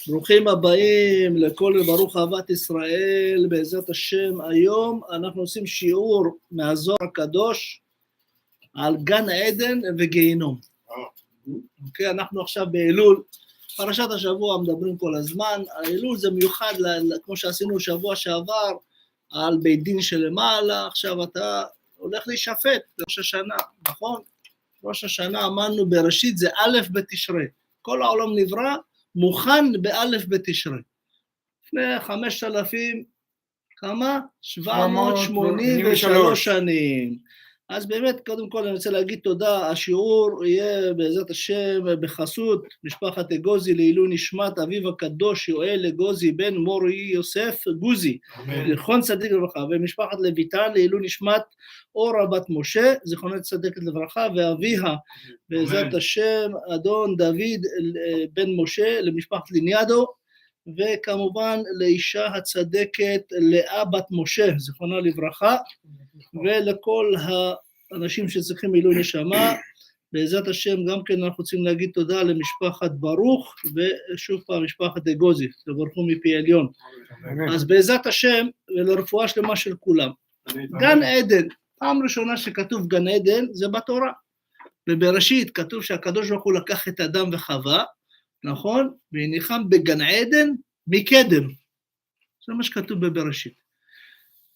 ברוכים הבאים לכל ברוך אהבת ישראל, בעזרת השם. היום אנחנו עושים שיעור מהזוהר הקדוש על גן עדן וגהינום. אוקיי, אנחנו עכשיו באלול, פרשת השבוע מדברים כל הזמן. האלול זה מיוחד, כמו שעשינו שבוע שעבר, על בית דין שלמעלה. עכשיו אתה הולך להישפט ראש השנה, נכון? ראש השנה אמרנו בראשית זה א' בתשרי, כל העולם נברא מוכן באלף בתשרי. לפני 783 שנים. אז באמת, קודם כל אני רוצה להגיד תודה. השיעור יהיה בעזרת השם בחסות משפחת אגוזי לעילוי נשמת אביו הקדוש יואל אגוזי בן מורי יוסף גוזי, זיכרון צדיק לברכה, ומשפחת לויטן לעילוי נשמת אורה בת משה, זיכרונה צדקת לברכה, ואביה בעזרת השם אדון דוד בן משה למשפחת ליניאדו, וכמובן לאישה הצדקת לאה בת משה, זיכרונה לברכה, ולכל האנשים שצריכים עילוי נשמה. בעזרת השם גם כן אנחנו רוצים להגיד תודה למשפחת ברוך, ושוב פעם משפחת אגוזי, תברכו מפי עליון. אז בעזרת השם ולרפואה שלמה של כולם. גן עדן, פעם ראשונה שכתוב גן עדן זה בתורה. ובראשית כתוב שהקדוש ברוך הוא לקח את אדם וחווה, נכון? והניחם בגן עדן מקדם. זה מה שכתוב בבראשית.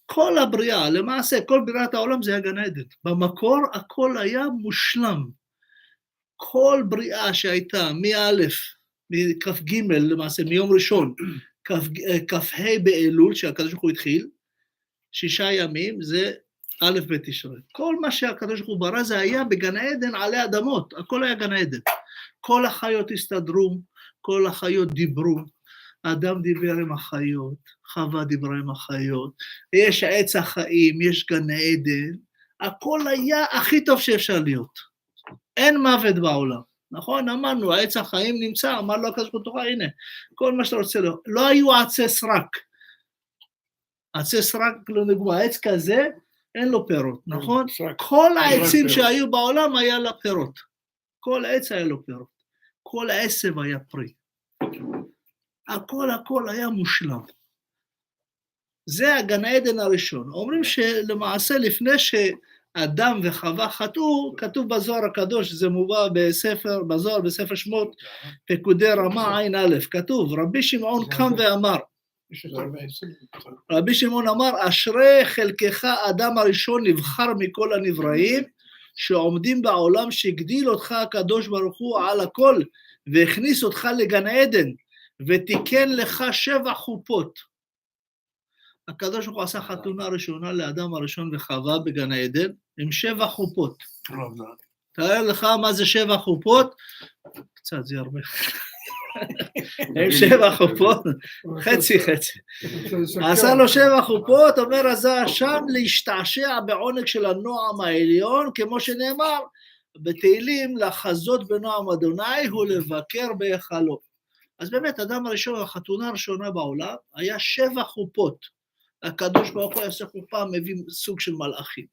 כל הבריאה, למעשה, כל בריאת העולם זה הגן עדן. במקור הכל היה מושלם. כל בריאה שהייתה מאלף, מכף ג' למעשה, מיום ראשון, כ"ה באלול, שהקדוש ברוך הוא התחיל, 6 ימים, זה א' בתשרי. כל מה שהקדוש ברוך הוא ברא זה היה בגן עדן עלי אדמות, הכל היה גן עדן. כל החיות הסתדרו, כל החיות דיברו, אדם דיבר עם החיות, חווה דיברה עם החיות, יש עץ החיים, יש גן עדן, הכל היה הכי טוב שאפשר להיות. אין מוות בעולם, נכון? אמרנו, העץ החיים נמצא, אמר לו הקדוש ברוך הוא, הנה, כל מה שאתה רוצה לו. לא היו עצי סרק. עצי סרק, לא נגמר, העץ כזה, אין לו פירות, נכון? כל העצים שהיו בעולם היה לה פירות. כל עץ היה לו פירות. כל העשב היה פרי. הכל היה מושלם. זה הגן עדן הראשון. אומרים שלמעשה לפני שאדם וחווה חטאו, כתוב בזוהר הקדוש, זה מובא בספר, בזוהר, בספר שמות, פקודי רמה עין א', כתוב, רבי שמעון קם ואמר, רבי שמעון אמר, אשרי חלקך אדם הראשון נבחר מכל הנבראים, שעומדים בעולם שהגדיל אותך הקדוש ברוך הוא על הכל, והכניס אותך לגן עדן, ותיקן לך 7 חופות. הקדוש ברוך הוא עשה חתונה ראשונה לאדם הראשון וחווה בגן עדן, עם 7 חופות. תאר לך מה זה 7 חופות? קצת זה הרבה. עם 7 חופות, חצי. עשה לו 7 חופות, אומר הזה שם להשתעשע בעונג של הנועם העליון, כמו שנאמר, בתהילים לחזות בנועם אדוני הוא לבקר בהיכלו. אז באמת, אדם הראשון, החתונה הראשונה בעולם, היה 7 חופות. הקדוש ברוך הוא יעשה חופה, מביא סוג של מלאכים.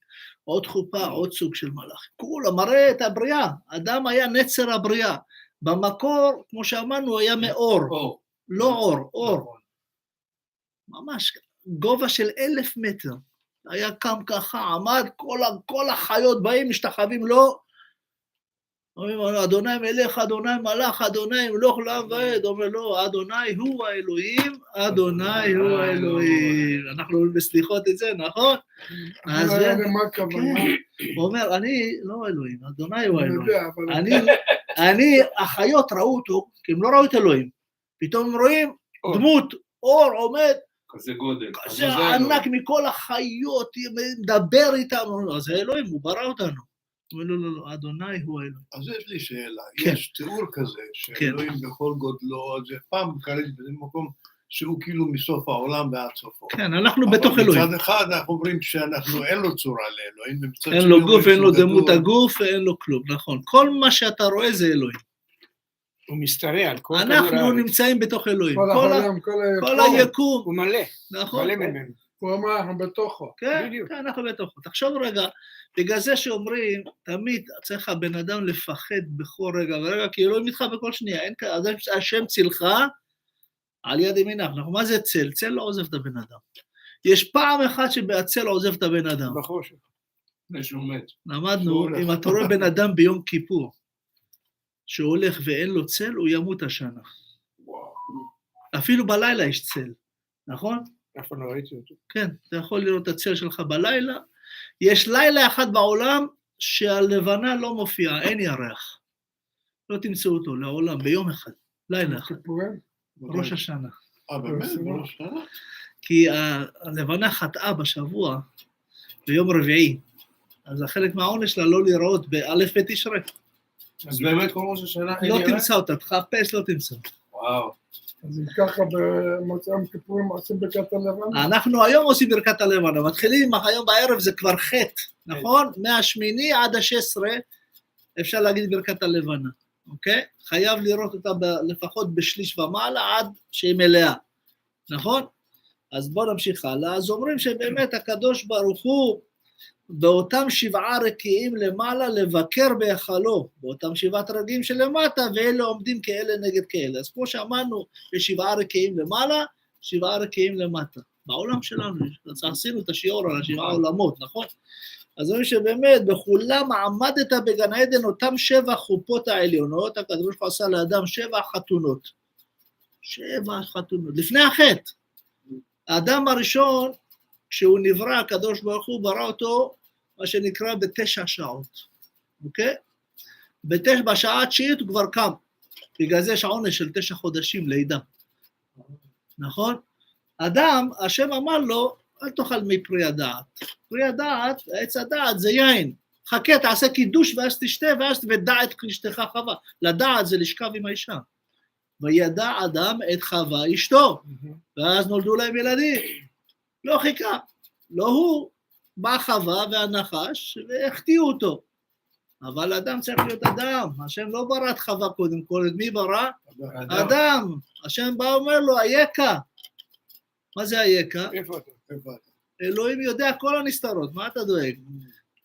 עוד חופה, עוד סוג של מלאכים. כולה מראה את הבריאה. אדם היה נצר הבריאה. במקור, כמו שאמרנו, היה מאור. לא אור. ממש, גובה של 1,000 מטר. היה קם ככה, עמד, כל החיות באים, משתחווים לו, אומרים, אדוני מלך, אדוני מלך, אדוני מלוך לעם ועד, אומר לו, אדוני הוא האלוהים, אדוני הוא האלוהים. אנחנו אומרים בסליחות את זה, נכון? אז הוא אומר, אני לא אלוהים, אדוני הוא האלוהים. החיות ראו אותו, כי הם לא ראו את אלוהים. פתאום הם רואים דמות, אור עומד, כזה גודל. כזה ענק מכל החיות, מדבר איתם, אז האלוהים, הוא ברא אותנו. לא, אדוני הוא אלוהים. אז יש לי שאלה, יש תיאור כזה, שאלוהים בכל גודלו, זה פעם קראתי בזה מקום שהוא כאילו מסוף העולם ועד סופו. כן, אנחנו בתוך אלוהים. מצד אחד אנחנו אומרים שאנחנו אין לו צורה לאלוהים, אין לו גוף, אין לו דמות הגוף, אין לו כלום, נכון. כל מה שאתה רואה זה אלוהים. הוא משתרע על כל אנחנו נמצאים בתוך אלוהים. כל היקום. הוא מלא. נכון. מלא ממנו. הוא אמר, אנחנו בתוכו. כן, אנחנו בתוכו. תחשוב רגע, בגלל זה שאומרים, תמיד צריך הבן אדם לפחד בכל רגע ורגע, כי אלוהים איתך בכל שנייה, אין כזה, השם צילך, על יד ימינך, נכון? מה זה צל? צל לא עוזב את הבן אדם. יש פעם אחת שבצל עוזב את הבן אדם. בחושך. שהוא מת. למדנו, אם אתה רואה בן אדם ביום כיפור, שהולך ואין לו צל, הוא ימות השנה. אפילו בלילה יש צל, נכון? אף לא ראיתי אותו. כן, אתה יכול לראות את הצל שלך בלילה. יש לילה אחד בעולם שהלבנה לא מופיעה, אין ירח. לא תמצאו אותו לעולם, ביום אחד, לילה אחד. ראש השנה. באמת? ראש השנה? כי הלבנה חטאה בשבוע, ביום רביעי, אז החלק מהעונש שלה לא לראות באלף בתשרי. אז באמת כל ראש השנה אין לא ירח? תמצא אותה, תחפש, לא תמצא. וואו. אז אם ככה במוצאי יום כיפורים עושים ברכת הלבנה? אנחנו היום עושים ברכת הלבנה, מתחילים היום בערב זה כבר חטא, נכון? מהשמיני עד ה-16 אפשר להגיד ברכת הלבנה, אוקיי? חייב לראות אותה לפחות בשליש ומעלה עד שהיא מלאה, נכון? אז בואו נמשיך הלאה. אז אומרים שבאמת הקדוש ברוך הוא באותם 7 רקיעים למעלה לבקר בהיכלו, באותם 7 רגעים שלמטה, ואלה עומדים כאלה נגד כאלה. אז כמו שאמרנו, יש 7 רקיעים למעלה, 7 רקיעים למטה. בעולם שלנו, עשינו את השיעור על 7 עולמות, נכון? אז אומרים שבאמת, בכולם עמדת בגן עדן אותם 7 חופות העליונות, הקדוש ברוך הוא עשה לאדם 7 חתונות. 7 חתונות, לפני החטא. האדם הראשון, כשהוא נברא, הקדוש ברוך הוא ברא אותו, מה שנקרא ב9 שעות, אוקיי? בשעה התשיעית הוא כבר קם, בגלל זה יש העונש של 9 חודשים לידה, נכון? אדם, השם אמר לו, אל תאכל מפרי הדעת, פרי הדעת, עץ הדעת זה יין, חכה, תעשה קידוש ואז תשתה, ואז ודע את אשתך חווה, לדעת זה לשכב עם האישה, וידע אדם את חווה אשתו, ואז נולדו להם ילדים, לא חיכה, לא הוא, בא חווה והנחש והחטיאו אותו. אבל אדם צריך להיות אדם, השם לא ברא את חווה קודם כל, את מי ברא? אדם. השם בא ואומר לו, איקה. מה זה איקה? איפה אתה? אלוהים יודע כל הנסתרות, מה אתה דואג?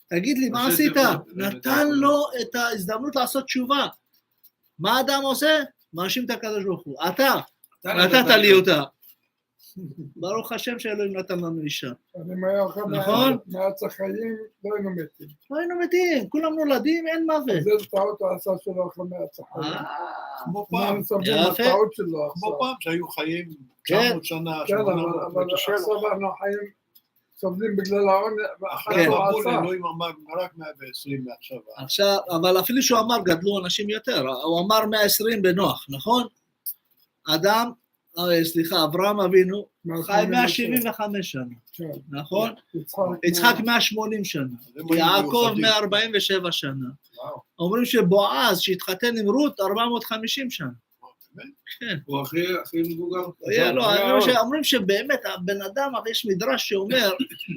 תגיד לי, מה עשית? נתן לו את ההזדמנות לעשות תשובה. מה אדם עושה? מאשים את הקדוש ברוך הוא. אתה נתת לי אותה. ברוך השם שאלוהים נתן לנו אישה. אני מהר אוכל מעץ החיים, לא היינו מתים. לא היינו מתים, כולם נולדים, אין מוות. זה טעות העשה שלו אוכל מעץ החיים. כמו פעם. יפה. כמו פעם שהיו חיים 900 שנה. כן, אבל עכשיו אנחנו חיים סובלים בגלל העונש, אחרי אמרו לאלוהים אמר רק 120 מעכשיו. עכשיו, אבל אפילו שהוא אמר גדלו אנשים יותר, הוא אמר 120 בנוח, נכון? אברהם אבינו חי 175 שנה, נכון? יצחק 180 שנה, יעקב 147 שנה. אומרים שבועז שהתחתן עם רות 450 שנה. כן. הוא הכי מבוגר. אומרים שבאמת הבן אדם, יש מדרש שאומר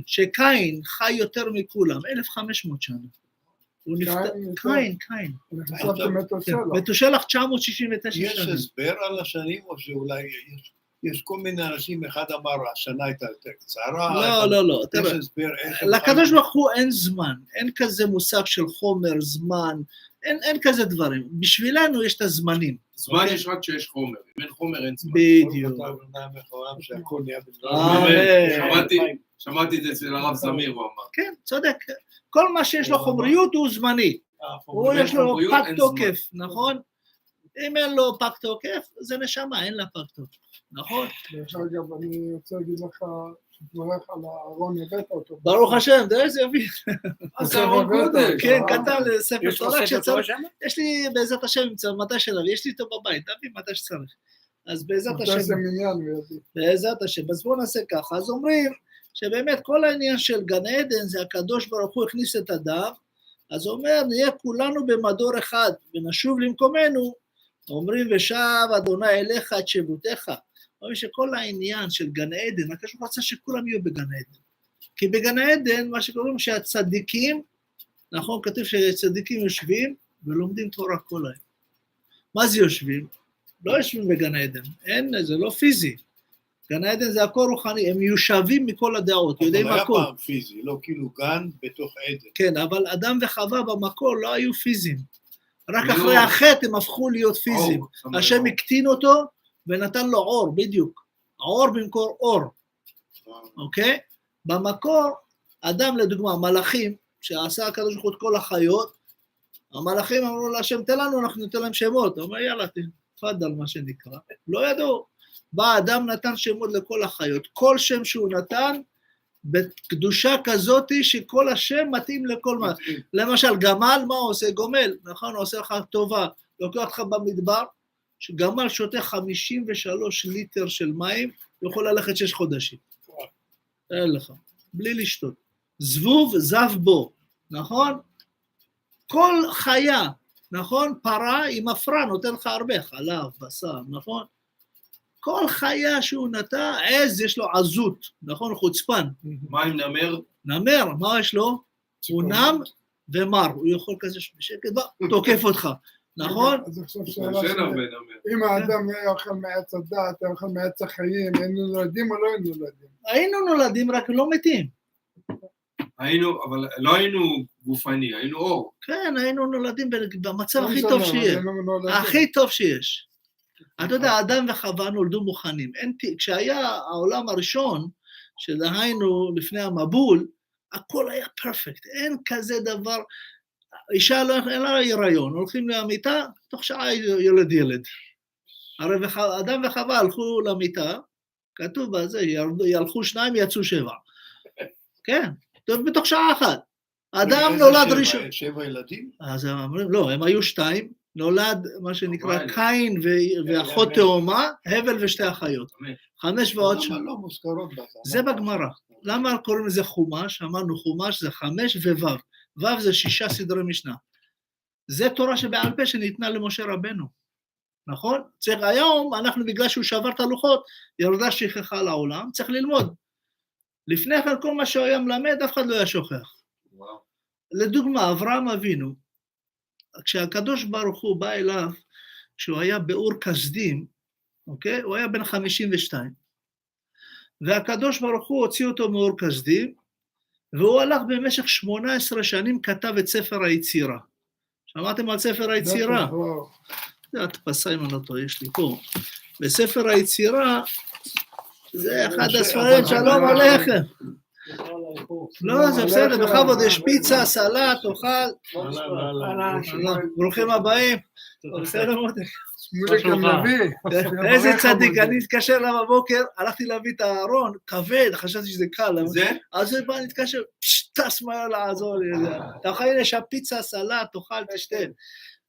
שקין חי יותר מכולם, 1500 שנה. הוא נפטר, קין. מתושלח 969 שנה. יש הסבר על השנים או שאולי יש כל מיני אנשים, אחד אמר השנה הייתה יותר קצרה. לא. יש הסבר איך... לקדוש ברוך הוא אין זמן, אין כזה מושג של חומר, זמן, אין כזה דברים. בשבילנו יש את הזמנים. זמן יש רק שיש חומר, אם אין חומר אין זמן. בדיוק. שהכל נהיה שמעתי את זה אצל הרב זמיר, הוא אמר. כן, צודק. כל מה שיש לו חומריות הוא זמני. הוא יש לו פג תוקף, נכון? אם אין לו פג תוקף, זה נשמה, אין לה פג תוקף, נכון? אגב, אני רוצה להגיד לך, שתברך על הארון הבאת אותו. ברוך השם, די איזה יביא. אז הארון קודש. כן, קטן לספר תורה שצריך. יש לי בעזרת השם, מתי שלב, יש לי אותו בבית, תביא מתי שצריך. אז בעזרת השם. בעזרת השם, אז בואו נעשה ככה. אז אומרים שבאמת כל העניין של גן עדן, זה הקדוש ברוך הוא הכניס את אדם, אז אומר, נהיה כולנו במדור אחד, ונשוב למקומנו, אומרים, ושב אדוני אליך את שבותיך. אומרים שכל העניין של גן עדן, הקדוש ברוך הוא רצה שכולם יהיו בגן עדן. כי בגן עדן, מה שקוראים שהצדיקים, נכון, כתוב שהצדיקים יושבים, ולומדים תורה כל היום. מה זה יושבים? לא יושבים בגן עדן, אין, זה לא פיזי. גן עדן זה הכל רוחני, הם מיושבים מכל הדעות, יודעים הכל. אבל היה פעם פיזי, לא כאילו גן בתוך עדן. כן, אבל אדם וחווה במקור לא היו פיזיים. רק אחרי החטא הם הפכו להיות פיזיים. השם הקטין אותו, ונתן לו אור, בדיוק. האור במקור אור, אוקיי? במקור, אדם לדוגמה, מלאכים, שעשה הקדוש ברוך הוא את כל החיות, המלאכים אמרו להשם, תן לנו, אנחנו ניתן להם שמות. הוא אומר, יאללה, תפדל מה שנקרא. לא ידעו. בא אדם נתן שמות לכל החיות. כל שם שהוא נתן, בקדושה כזאת שכל השם מתאים לכל מה. למשל, גמל, מה הוא עושה? גומל, נכון? הוא עושה לך טובה. לוקח אותך במדבר, שגמל שותה 53 ליטר של מים, יכול ללכת 6 חודשים. אין לך, בלי לשתות. זבוב, זב בו, נכון? כל חיה, נכון? פרה היא מפרה, נותן לך הרבה, חלב, בשר, נכון? כל חיה שהוא נטע, עז יש לו עזות, נכון? חוצפן. מה עם נמר? נמר, מה יש לו? הוא נם ומר, הוא יכול כזה בשקט, תוקף אותך, נכון? אז עכשיו שאלה אם האדם היה אוכל מעץ הדת, היה אוכל מעץ החיים, היינו נולדים או לא היינו נולדים? היינו נולדים, רק לא מתים. היינו, אבל לא היינו גופני, היינו אור. כן, היינו נולדים במצב הכי טוב שיש. הכי טוב שיש. אתה יודע, אדם וחווה נולדו מוכנים. כשהיה העולם הראשון, שדהיינו לפני המבול, הכל היה פרפקט. אין כזה דבר, אישה אין לה היריון, הולכים למיטה, תוך שעה ילד ילד. הרי אדם וחווה הלכו למיטה, כתוב בזה, ילכו 2, יצאו 7. כן, בתוך שעה אחת. אדם נולד ראשון. 7 ילדים? אז הם אומרים, לא, הם היו 2, נולד מה שנקרא קין ואחות תאומה, הבל ושתי אחיות. 5 ועוד 7. לא מוזכרות בזה. זה בגמרא. למה קוראים לזה חומש? אמרנו חומש זה 5 ווו. וו זה 6 סדרי משנה. זה תורה שבעל פה שניתנה למשה רבנו. נכון? צריך היום, אנחנו בגלל שהוא שבר את הלוחות, ירדה שכחה לעולם, צריך ללמוד. לפני כן כל מה שהוא היה מלמד, אף אחד לא היה שוכח. לדוגמה, אברהם אבינו, כשהקדוש ברוך הוא בא אליו, כשהוא היה באור כסדים, אוקיי? הוא היה בן 52. והקדוש ברוך הוא הוציא אותו מאור כסדים, והוא הלך במשך 18 שנים, כתב את ספר היצירה. שמעתם על ספר היצירה? זה הדפסה אם אני לא טועה, יש לי פה. בספר היצירה, זה אחד הספרים, שלום עליכם. לא, זה בסדר, בכבוד, יש פיצה, סלט, אוכל. ברוכים הבאים. בסדר מותק. איזה צדיק, אני התקשר אליו בבוקר, הלכתי להביא את הארון, כבד, חשבתי שזה קל. זה? אז זה בא, נתקשר, טס מהר לעזור לי. אתה יכול יש הפיצה, סלט, תאכל, תשתה.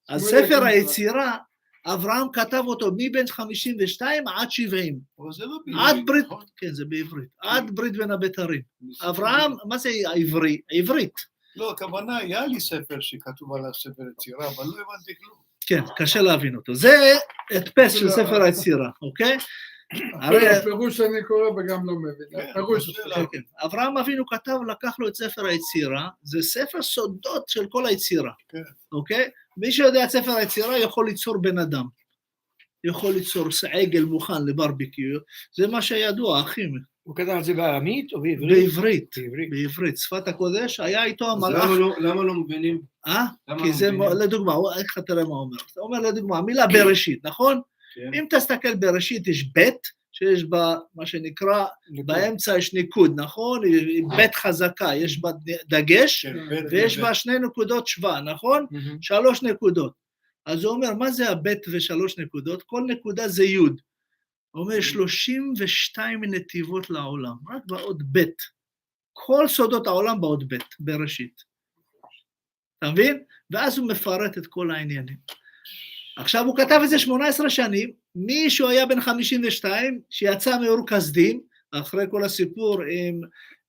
אז ספר היצירה, אברהם כתב אותו מבין 52 עד 70. אבל זה לא בעברית, כן, זה בעברית. עד ברית בין הבתרים. אברהם, מה זה העברי? עברית. לא, הכוונה, היה לי ספר שכתוב על הספר היצירה, אבל לא הבנתי כלום. כן, קשה להבין אותו. זה הדפס של ספר היצירה, אוקיי? הפירוש אני קורא וגם לא מבין. אברהם אבינו כתב, לקח לו את ספר היצירה, זה ספר סודות של כל היצירה, אוקיי? מי שיודע את ספר היצירה יכול ליצור בן אדם, יכול ליצור עגל מוכן לברביקיו, זה מה שידוע, אחים. הוא כתב את זה בארמית או בעברית? בעברית, בעברית, שפת הקודש, היה איתו המלאך. למה לא מבינים? כי זה, לדוגמה, איך תראה מה אומר? הוא אומר לדוגמה, המילה בראשית, נכון? אם תסתכל בראשית יש בית, שיש בה מה שנקרא, באמצע יש ניקוד, נכון? בית חזקה, יש בה דגש, ויש בה 2 נקודות שווה, נכון? 3 נקודות. אז הוא אומר, מה זה הבית ו3 נקודות? כל נקודה זה יוד. הוא אומר, 32 נתיבות לעולם, רק בעוד בית. כל סודות העולם בעוד בית, בראשית. אתה מבין? ואז הוא מפרט את כל העניינים. עכשיו הוא כתב את זה 18 שנים, מישהו היה בן 52, שיצא מאור כסדים, אחרי כל הסיפור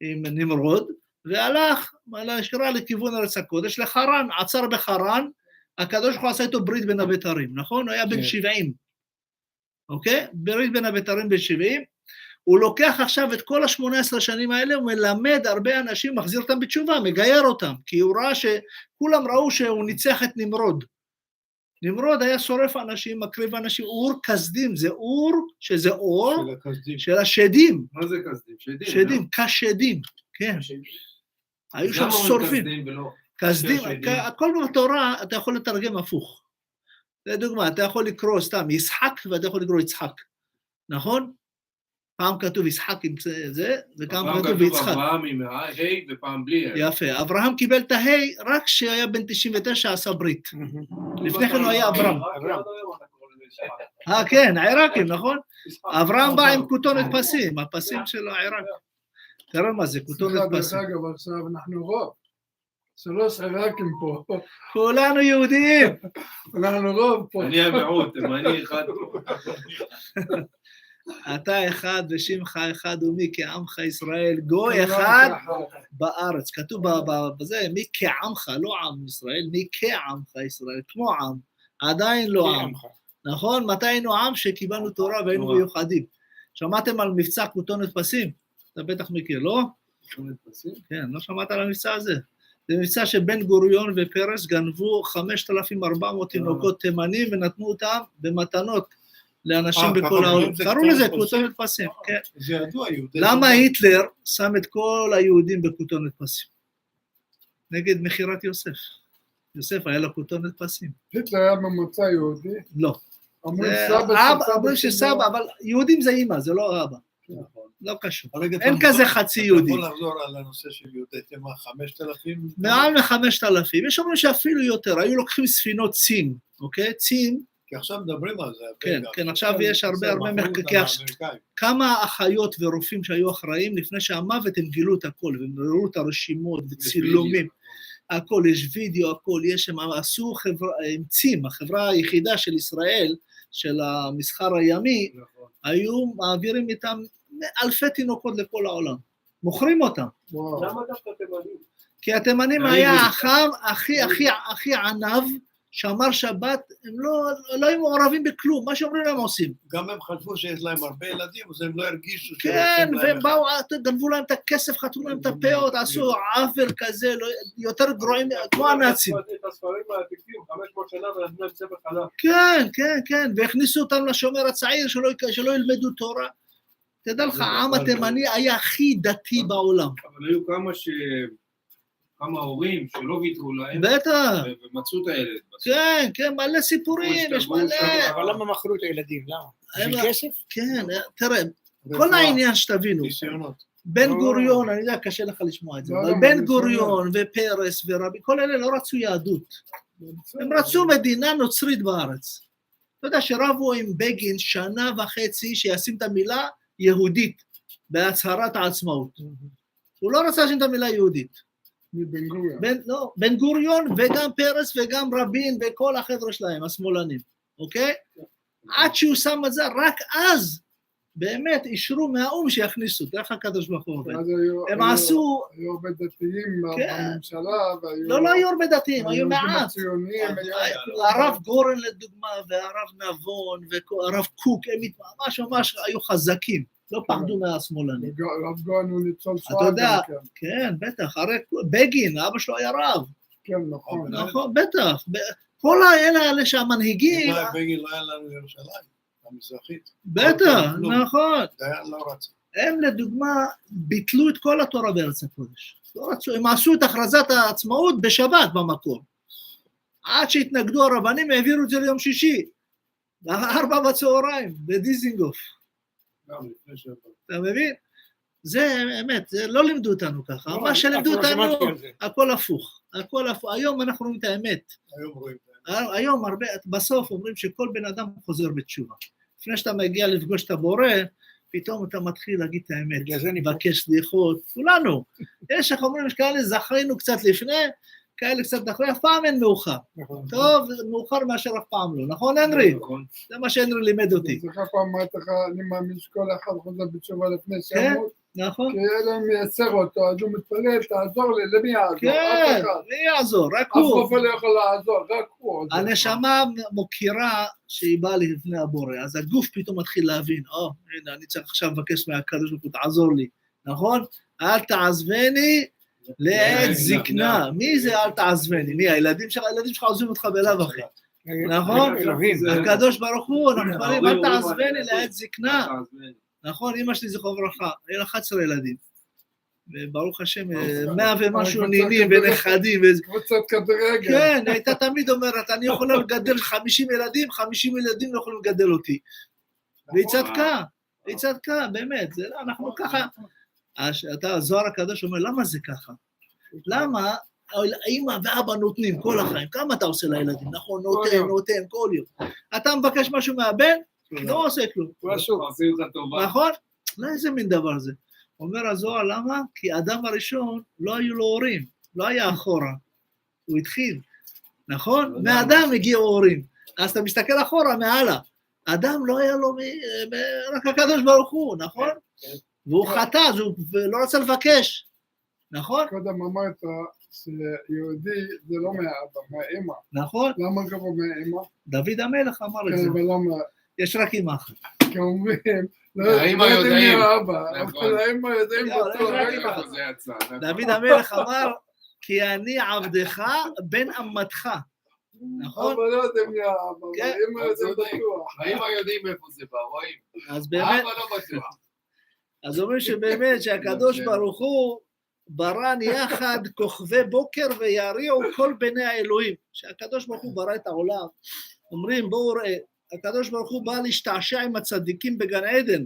עם נמרוד, והלך להשארה לכיוון ארץ הקודש, לחרן, עצר בחרן, הקדוש ברוך הוא עשה איתו ברית בין הבתרים, נכון? הוא היה בן 70, אוקיי? ברית בין הבתרים בן 70, הוא לוקח עכשיו את כל ה-18 שנים האלה, הוא מלמד הרבה אנשים, מחזיר אותם בתשובה, מגייר אותם, כי הוא ראה שכולם ראו שהוא ניצח את נמרוד. נמרוד היה שורף אנשים, מקריב אנשים, אור כסדים, זה אור שזה אור של השדים. מה זה כסדים? שדים, כשדים, כן. היו שם שורפים. כסדים, הכל בתורה אתה יכול לתרגם הפוך. לדוגמה, אתה יכול לקרוא סתם ישחק ואתה יכול לקרוא יצחק. נכון? פעם כתוב יצחק עם זה, וגם פעם כתוב כתוב יצחק. אברהם עם ה' ופעם בלי ה'. יפה, אברהם קיבל את ה' רק כשהיה בן 99 עשה ברית. לפני כן הוא היה אברהם. כן, העיראקים, נכון? אברהם בא עם כותונת פסים, הפסים של העיראק. תראה מה זה, כותונת פסים. דרך אגב, עכשיו אנחנו רוב. 3 עיראקים פה. כולנו יהודים. אנחנו רוב פה. אני המיעוט, אני אחד. אתה אחד ושמך אחד ומי כעמך ישראל, גוי אחד בארץ. כתוב בזה, מי כעמך, לא עם ישראל, מי כעמך ישראל, כמו עם, עדיין לא עם. נכון? מתי היינו עם שקיבלנו תורה והיינו מיוחדים? שמעתם על מבצע כותונת פסים? אתה בטח מכיר, לא? כן, לא שמעת על המבצע הזה. זה מבצע שבן גוריון ופרס גנבו 5,400 תינוקות תימנים ונתנו אותם במתנות לאנשים בכל העולם. קראו לזה כותונת פסים, כן. זה ידוע, יהודי. למה היטלר שם את כל היהודים בכותונת פסים? נגד מכירת יוסף. יוסף היה לו כותונת פסים. היטלר היה ממוצא יהודי? לא. אמרו שסבא, אבל יהודים זה אמא, זה לא אבא. לא קשור. אין כזה חצי יהודי. אתה יכול לחזור על הנושא של יהודי תימן, 5,000? מעל מ-5,000. יש אומרים שאפילו יותר, היו לוקחים ספינות צים, אוקיי? צים. כי עכשיו מדברים על זה. כן, כן, עכשיו יש הרבה מחקרים. כמה אחיות ורופאים שהיו אחראים, לפני שהמוות הם גילו את הכל, והם ראו את הרשימות וצילומים. הכל, יש וידאו, הכל, יש, הם עשו עם צים, החברה היחידה של ישראל, של המסחר הימי, היו מעבירים איתם אלפי תינוקות לכל העולם. מוכרים אותם. למה דווקא תימנים? כי התימנים היה החם הכי ענב, שאמר שבת, הם לא היו מעורבים בכלום, מה שאומרים להם עושים. גם הם חשבו שיש להם הרבה ילדים, אז הם לא הרגישו כן, והם באו, גנבו להם את הכסף, חתמו להם את הפאות, עשו עוול כזה, יותר גרועים, כמו הנאצים. את הספרים העתיקים, 500 שנה ונתנו להם ספר חלב. כן, כן, כן, והכניסו אותם לשומר הצעיר, שלא ילמדו תורה. תדע לך, העם התימני היה הכי דתי בעולם. אבל היו כמה הורים שלא ויתרו להם, בטח. ומצאו את הילד. כן, כן, מלא סיפורים, יש מלא. אבל למה מכרו את הילדים? למה? בשביל כסף? כן, תראה, כל העניין שתבינו, ניסיונות. בן גוריון, אני יודע, קשה לך לשמוע את זה, אבל בן גוריון ופרס ורבי, כל אלה לא רצו יהדות. הם רצו מדינה נוצרית בארץ. אתה יודע שרבו עם בגין 1.5 שנה שישים את המילה יהודית בהצהרת העצמאות. הוא לא רצה לשים את המילה יהודית. בן גוריון וגם פרס וגם רבין וכל החבר'ה שלהם, השמאלנים, אוקיי? עד שהוא שם את זה, רק אז באמת אישרו מהאום שיכניסו, דרך הקדוש-ברוך-הוא עובד. הם עשו... היו הרבה דתיים בממשלה, לא היו הרבה דתיים, היו מעט. הרב גורן לדוגמה, והרב נבון, והרב קוק, הם ממש היו חזקים. לא פחדו מהשמאלנים. רב גורן הוא ניצול שואה. אתה יודע, כן, בטח, הרי בגין, אבא שלו היה רב. כן, נכון. נכון, בטח. כל האלה שהמנהיגים... בגין לא היה לנו ירושלים, המזרחית. בטח, נכון. דיין לא רצה. הם לדוגמה ביטלו את כל התורה בארץ הקודש. לא רצו, הם עשו את הכרזת העצמאות בשבת במקור. עד שהתנגדו הרבנים, העבירו את זה ליום שישי. 4 בצהריים, בדיזינגוף. אתה מבין? זה אמת, זה לא לימדו אותנו ככה, מה שלימדו אותנו, הכל הפוך, היום אנחנו רואים את האמת, היום הרבה, בסוף אומרים שכל בן אדם חוזר בתשובה, לפני שאתה מגיע לפגוש את הבורא, פתאום אתה מתחיל להגיד את האמת, לבקש סליחות, כולנו, יש איך אומרים, יש כאלה זכינו קצת לפני, כאלה קצת אחרי, אף פעם אין מאוחר. טוב, מאוחר מאשר אף פעם לא, נכון הנרי? זה מה שהנרי לימד אותי. זה ככה פעם אמרת לך, אני מאמין שכל אחד חוזר בתשובה לפני שימות. נכון. כי אלוהים מייצר אותו, אז הוא מתפלל, תעזור לי, למי יעזור? כן, מי יעזור? רק הוא. אף רופא לא יכול לעזור, רק הוא. הנשמה מוכירה שהיא באה לפני הבורא, אז הגוף פתאום מתחיל להבין, הנה, אני צריך עכשיו לבקש מהקדוש ברוך הוא, תעזור לי, נכון? אל תעזבני, לעת זקנה. מי זה אל תעזבני? מי? הילדים שלך עוזבים אותך בלב אחי. נכון? הקדוש ברוך הוא, אנחנו מתפללים, אל תעזבני לעת זקנה. נכון, אמא שלי זכרו ברכה, היה לה 11 ילדים. וברוך השם, 100 ומשהו נינים ונכדים. קבוצת כדורגל. כן, הייתה תמיד אומרת, אני יכולה לגדל 50 ילדים, 50 ילדים לא יכולים לגדל אותי. והיא צדקה. היא צדקה, באמת, אנחנו ככה, הזוהר הקדוש אומר, למה זה ככה? למה האמא ואבא נותנים כל החיים, כמה אתה עושה לילדים, נכון, נותן כל יום. אתה מבקש משהו מהבן, לא עושה כלום. נכון? לא איזה מין דבר זה. אומר הזוהר, למה? כי האדם הראשון לא היו לו הורים, לא היה אחורה, הוא התחיל, נכון? מהאדם הגיעו הורים, אז אתה מסתכל אחורה, מעלה, אדם לא היה לו, רק הקדוש ברוך הוא, נכון? והוא חטא, הוא לא רצה לבקש, נכון? קודם אמרת שיהודי זה לא מהאבא, מהאמא. נכון. למה קראו מהאמא? דוד המלך אמר את כן, זה. אבל למה? יש רק אמא אחת. כי אומרים, לא האמא יודעים יודעים. מהאבא, נכון. אבל האמא יודעים בטוח. זה יצא. דוד המלך אמר, כי אני עבדך בן אמתך. נכון? אבל לא יודעים מהאבא, כן. האמא יודעים בטוח. האמא יודעים איפה זה בא, רואים. אז באמת, האבא לא בטוח. אז אומרים שבאמת שהקדוש ברוך הוא ברן יחד כוכבי בוקר ויריעו כל בני האלוהים. שהקדוש ברוך הוא ברא את העולם. אומרים בואו ראה, הקדוש ברוך הוא בא להשתעשע עם הצדיקים בגן עדן.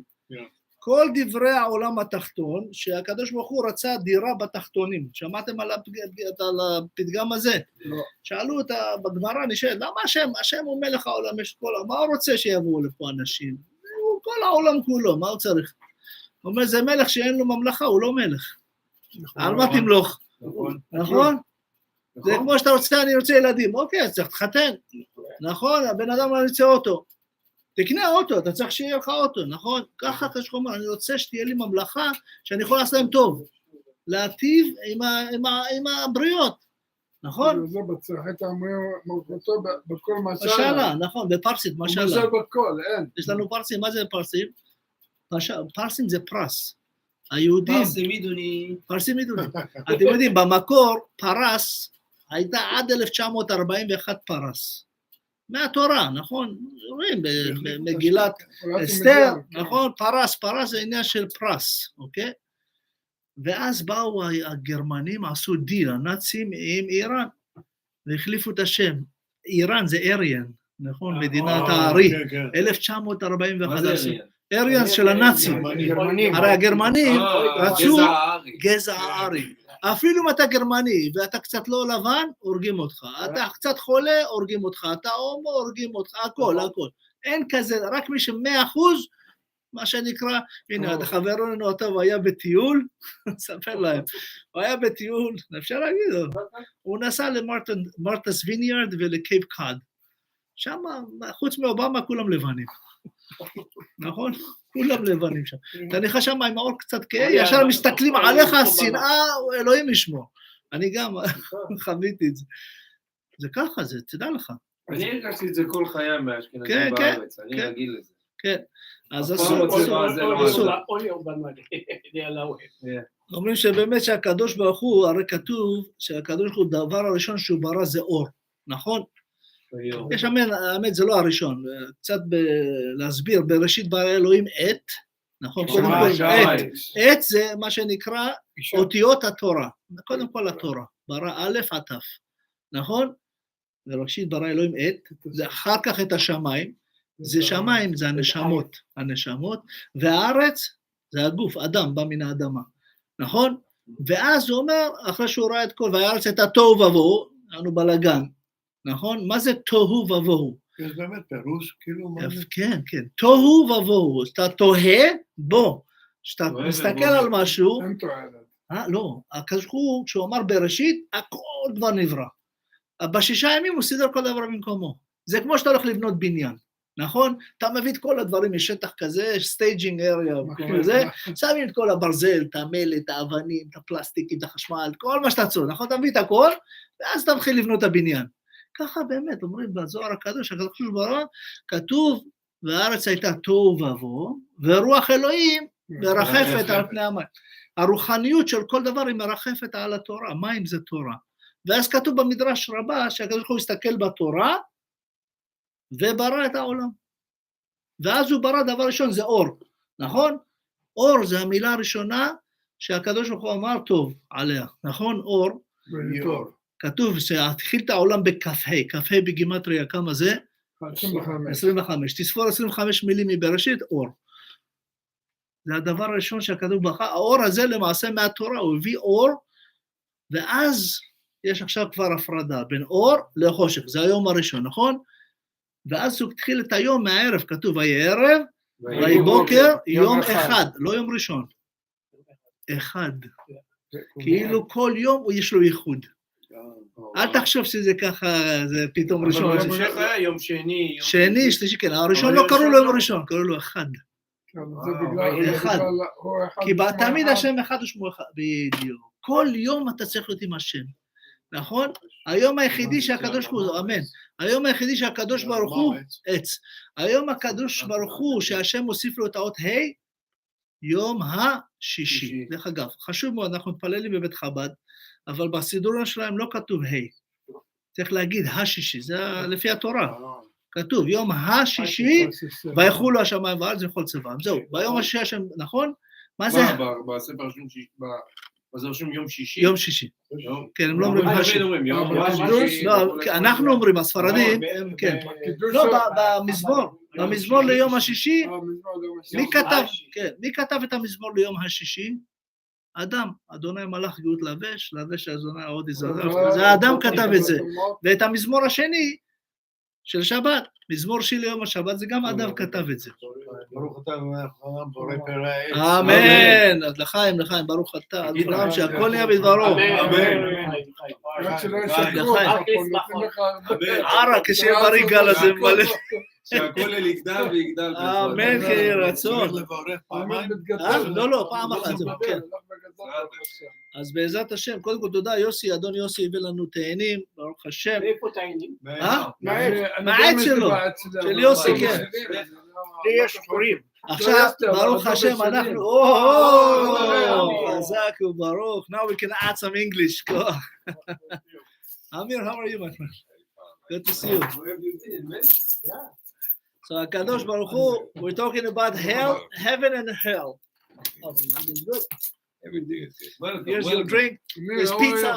כל דברי העולם התחתון, שהקדוש ברוך הוא רצה דירה בתחתונים. שמעתם על הפתגם הזה? לא. שאלו אותה בגמרא, נשאל, למה השם הוא מלך העולם, יש כל העולם, מה הוא רוצה שיבואו לפה אנשים? הוא כל העולם כולו, מה הוא צריך? הוא אומר, זה מלך שאין לו ממלכה, הוא לא מלך. על מה תמלוך? נכון? זה כמו שאתה רוצה, אני רוצה ילדים, אוקיי, אז צריך להתחתן. נכון, הבן אדם לא רוצה אוטו. תקנה אוטו, אתה צריך שיהיה לך אוטו, נכון? ככה אתה אומר, אני רוצה שתהיה לי ממלכה שאני יכול לעשות להם טוב. להטיב עם הבריות, נכון? זה בצריך את מלכותו בכל משלה. משלה, נכון, בפרסית, משלה. הוא משל בכל, אין. יש לנו פרסים, מה זה פרסים? פרסים זה פרס. היהודים... פרסים מידוני. אתם יודעים, במקור פרס הייתה עד 1941 פרס. מהתורה, נכון? רואים במגילת אסתר, נכון? פרס זה עניין של פרס, אוקיי? ואז באו הגרמנים, עשו דיל, הנאצים עם איראן, והחליפו את השם. איראן זה אריאן, נכון? מדינת הארי. 1941. מה זה אריאן? אריאן של הנאצים. הרי הגרמנים רצו גזע הארי. אפילו אם אתה גרמני ואתה קצת לא לבן, הורגים אותך. אתה קצת חולה, הורגים אותך. אתה הומו, הורגים אותך. הכל. אין כזה, רק מי ש100%, מה שנקרא, הנה, חברנו הטוב היה בטיול, נספר להם, הוא היה בטיול, אפשר להגיד, הוא נסע למרטס ויניארד ולקייפ קאד. שם, חוץ מאובמה, כולם לבנים. נכון? כולם לבנים שם. אתה נכנס שם עם האור קצת כהה, ישר מסתכלים עליך, שנאה, אלוהים ישמור. אני גם חוויתי את זה. זה ככה, זה, תדע לך. אני הרגשתי את זה כל חיי מהאשכנזים בארץ, אני רגיל לזה. כן. אז אומרים שבאמת שהקדוש ברוך הוא, הרי כתוב שהקדוש ברוך הוא דבר הראשון שהוא ברא זה אור, נכון? יש האמת זה לא הראשון, קצת להסביר, בראשית ברא אלוהים עת, נכון? קודם כל עת זה מה שנקרא אותיות התורה, קודם כל התורה, ברא א' עד ת', נכון? בראשית ברא אלוהים עת, אחר כך את השמיים, זה שמיים, זה הנשמות, והארץ זה הגוף, אדם בא מן האדמה, נכון? ואז הוא אומר, אחרי שהוא ראה את כל, והארץ הייתה תוהו ובוהו, לנו בלגן, נכון? מה זה תוהו ובוהו? יש באמת פירוש, כאילו מה זה? כן, תוהו ובוהו, שאתה תוהה בו, שאתה מסתכל על משהו, אין תועלת. לא, הקדוש ברוך הוא, כשהוא אמר בראשית, הכל דבר נברא. בשישה ימים הוא סידר כל דבר במקומו. זה כמו שאתה הולך לבנות בניין. נכון? אתה מביא את כל הדברים משטח כזה, סטייג'ינג אריה, שמים את כל הברזל, את המלט, את האבנים, את הפלסטיקים, את החשמל, כל מה שאתה צריך, נכון? אתה מביא את הכל, ואז אתה מתחיל לבנות את הבניין. ככה באמת, אומרים בזוהר הקדוש, הקדוש ברוך הוא, כתוב, והארץ הייתה תוהו ובוהו, ורוח אלוהים מרחפת על פני המים. הרוחניות של כל דבר היא מרחפת על התורה, מים זה תורה. ואז כתוב במדרש רבה, שהקדוש ברוך הוא הסתכל בתורה, וברא את העולם. ואז הוא ברא דבר ראשון, זה אור, נכון? אור זה המילה הראשונה שהקדוש ברוך הוא אמר טוב עליה, נכון? אור. כתוב שהתחיל את העולם בכ"ה, כ"ה בגימטריה, כמה זה? 25. תספור 25 מילים מבראשית, אור. זה הדבר הראשון שהכדור ברכה, האור הזה למעשה מהתורה, הוא הביא אור, ואז יש עכשיו כבר הפרדה בין אור לחושך, זה היום הראשון, נכון? ואז הוא התחיל את היום מהערב, כתוב, ויהי ערב, ויהי בוקר, יום אחד, לא יום ראשון. אחד. כאילו כל יום יש לו ייחוד. אל תחשוב שזה ככה, זה פתאום ראשון. אבל בהמשך היה יום שני. שני, שלישי, כן, הראשון לא קראו לו יום ראשון, קראו לו אחד. אחד. כי תמיד השם אחד ושמו אחד, בדיוק. כל יום אתה צריך להיות עם השם, נכון? היום היחידי שהקדוש ברוך הוא, אמן, היום היחידי שהקדוש ברוך הוא, עץ. היום הקדוש ברוך הוא שהשם מוסיף לו את האות ה' יום השישי. דרך אגב, חשוב מאוד, אנחנו מתפללים בבית חב"ד, אבל בסידורים שלהם לא כתוב ה', צריך להגיד השישי, זה לפי התורה. כתוב, יום השישי, ויחולו השמיים והארץ וכל צבאם. זהו, ביום השישי השם, נכון? מה זה? בספר רשום יום שישי. יום שישי. כן, הם לא אומרים השישי. אנחנו אומרים, הספרדים, כן. לא, במזמור ליום השישי, מי כתב את המזמור ליום השישי? אדם, אדוני מלאך גאות לבש אדוני עוד יזרח. זה האדם כתב את זה. ואת המזמור השני, של שבת, מזמור שיר ליום השבת, זה גם אדם כתב את זה. ברוך אתה בורא פרא העץ. אמן, אז לחיים, ברוך אתה, אז לכולם שהכל נהיה בדברו. אמן. ערה, כשיהיה בריא גל הזה מלא. שהכולל יגדל ויגדל. אמן, כי רצון. צריך לברך פעמיים. לא, פעם אחת, זה כן. אז בעזרת השם, קודם כל תודה, יוסי, אדון יוסי הביא לנו תאנים, ברוך השם. איפה תאנים? מהעץ שלו, של יוסי, כן. יש פורים. עכשיו, ברוך השם, אנחנו, חזק וברוך. Now we can add some English. Amir, how are you, my friend? Good to see you. So, הקדוש ברוך הוא, we're talking about hell, heaven and hell. Oh, it's good. Everything is good. Here's your drink, there's pizza.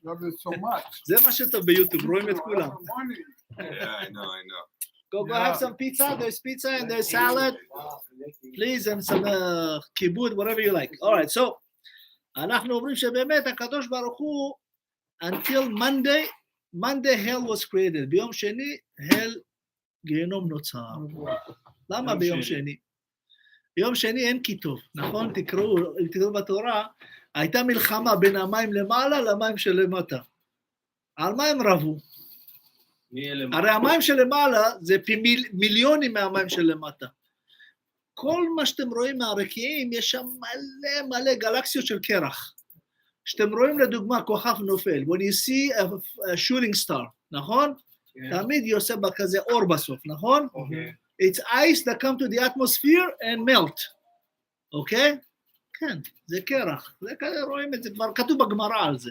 Love it so much. זה מה שטוב ביוטיוב, רואים את כולם. Yeah, I know. Go have some pizza, there's pizza and there's salad. Please, and some kibud, whatever you like. All right, so, אנחנו אומרים שבאמת הקדוש ברוך הוא, until Monday hell was created. ביום שני, hell, גהינום נוצר. למה ביום שני? ביום שני אין כיתוב, נכון? תקראו בתורה, הייתה מלחמה בין המים למעלה למים שלמטה. על מה הם רבו? הרי המים שלמעלה זה פי מיליונים מהמים שלמטה. כל מה שאתם רואים מהרקיעים, יש שם מלא גלקסיות של קרח. שאתם רואים לדוגמה כוכב נופל, when you see a shooting star, נכון? תמיד יוסף בכזה אור בסוף, נכון? It's ice that come to the atmosphere and melt, אוקיי? כן, זה קרח, זה כזה רואים את זה, כבר כתוב בגמרא על זה,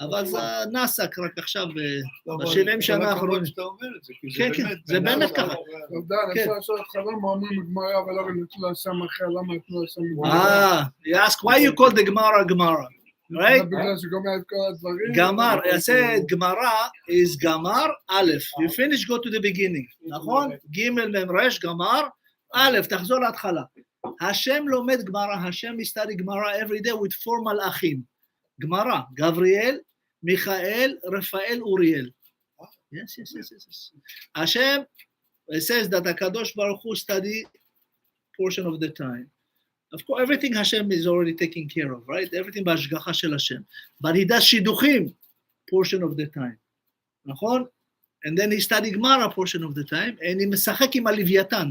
אבל זה נסק רק עכשיו, ב-70 שנה האחרונים. כן, זה באמת ככה. תודה, אני רוצה לשאול אותך למה אומרים גמרא ולא נתנו לשם אחר, למה נתנו לשם גמרא? You ask why you call the Gemara, right? בגלל שגומר את כל הדברים. גמר, יעשה גמרא is גמר, א', you finish, go to the beginning, נכון? ג' ממרש, גמר, א', תחזור להתחלה. השם לומד גמרא, השם study גמרא every day with four מלאכים. גמרא, גבריאל, מיכאל, רפאל, אוריאל. Yes. השם, it says that הקדוש ברוך הוא study portion of the time. Of course, everything Hashem is already taking care of, right? Everything בהשגחה של השם. But he does שידוכים portion of the time. נכון? And then he study Gemara portion of the time, and he משחק עם הלוויתן.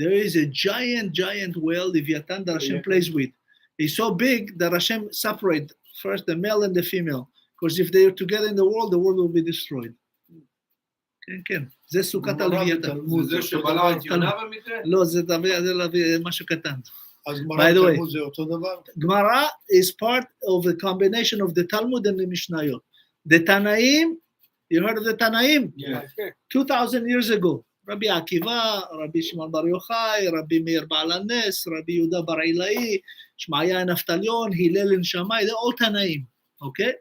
There is a giant whale, לוויתן, that Hashem plays with. He's so big that Hashem separate first the male and the female. Because if they are together in the world will be destroyed. כן. זה סוכת הלוויתן. זה שבלע את יונה במקרה? לא, זה משהו קטן. אז גמרא תלמוד זה אותו דבר? גמרא is part of the combination of the Talmud and the משניות. The Tanaim, you heard of the Tanaim? Yeah. 2,000 years ago. רבי עקיבא, רבי שמעון בר יוחאי, רבי מאיר בעל הנס, רבי יהודה בר עילאי, שמעיה נפתליון, הלל נשמאי, they're all Tanaim, okay?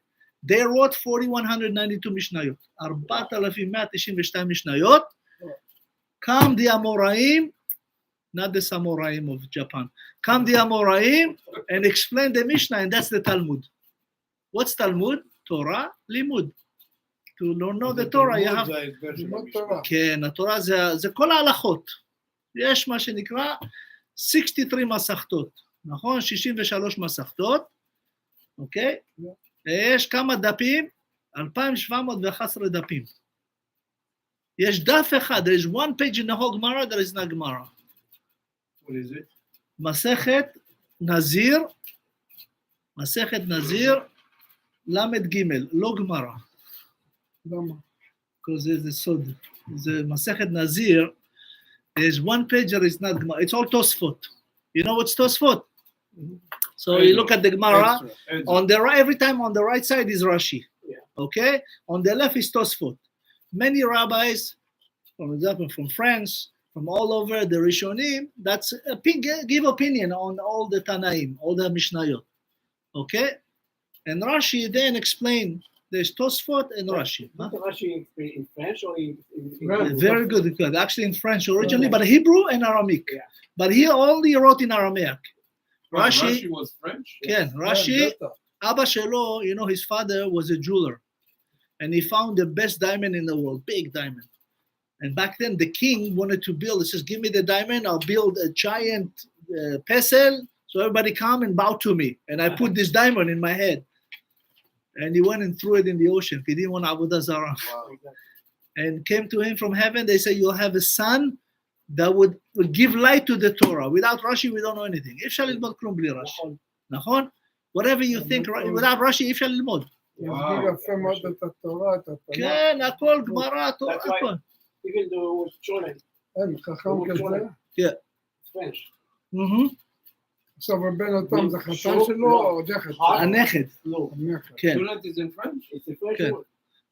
They wrote 4,192 משניות, 4,192 משניות. קם די אמוראים, not the Samoraim of Japan. Come the Amoraim and explain the Mishnah, and that's the Talmud. What's Talmud? Torah, Limud. To know the Torah, you have... לימוד תורה. כן, התורה זה כל ההלכות. יש מה שנקרא 63 מסכתות, נכון? 63 מסכתות, אוקיי? יש כמה דפים? 2,711 דפים. יש דף אחד, there is one page in the whole Gemara, there is no Gemara. What is it? מסכת נזיר, למד ג' לא גמרא. למה? because זה סוד. זה מסכת נזיר, there's one page that is not Gemara. It's all Tosfot. You know what's Tosfot? So you look at the Gemara, on the right, every time on the right side is Rashi. Yeah. Okay? On the left is Tosfot. Many rabbis, for example, from France, from all over the Rishonim, that's give opinion on all the Tanaim, all the Mishnayot. Okay? And Rashi then explain there's Tosfot and Rashi. Huh? Rashi in French or in Very good. Actually in French originally, but Hebrew and Aramaic. Yeah. But he only wrote in Aramaic. Rashi was French? כן, Rashi, Abba Shelo, you know, his father was a jeweler. And he found the best diamond in the world, big diamond. And back then the king wanted to build, he says, give me the diamond, I'll build a giant pestle, so everybody come and bow to me. And I put this diamond in my head. And he went and threw it in the ocean. He didn't want Avodah Zarah. Wow. And came to him from heaven, they say, you'll have a son that would give light to the Torah. Without Rashi, we don't know anything. אי אפשר ללמוד כלום בלי רש"י. נכון? Whatever you think, without Rashi, אי אפשר ללמוד. יסביר יפה מאוד את התורה, את התנ"ך. כן, הכל, גמרא, תורה, That's why- הכל. even though it was chosen, אין, חכם כזה. French. עכשיו רבנו תם זה חתן שלו או נכד? הנכד, No, הנכד. כן. Student is in French? it's a French Okay. word.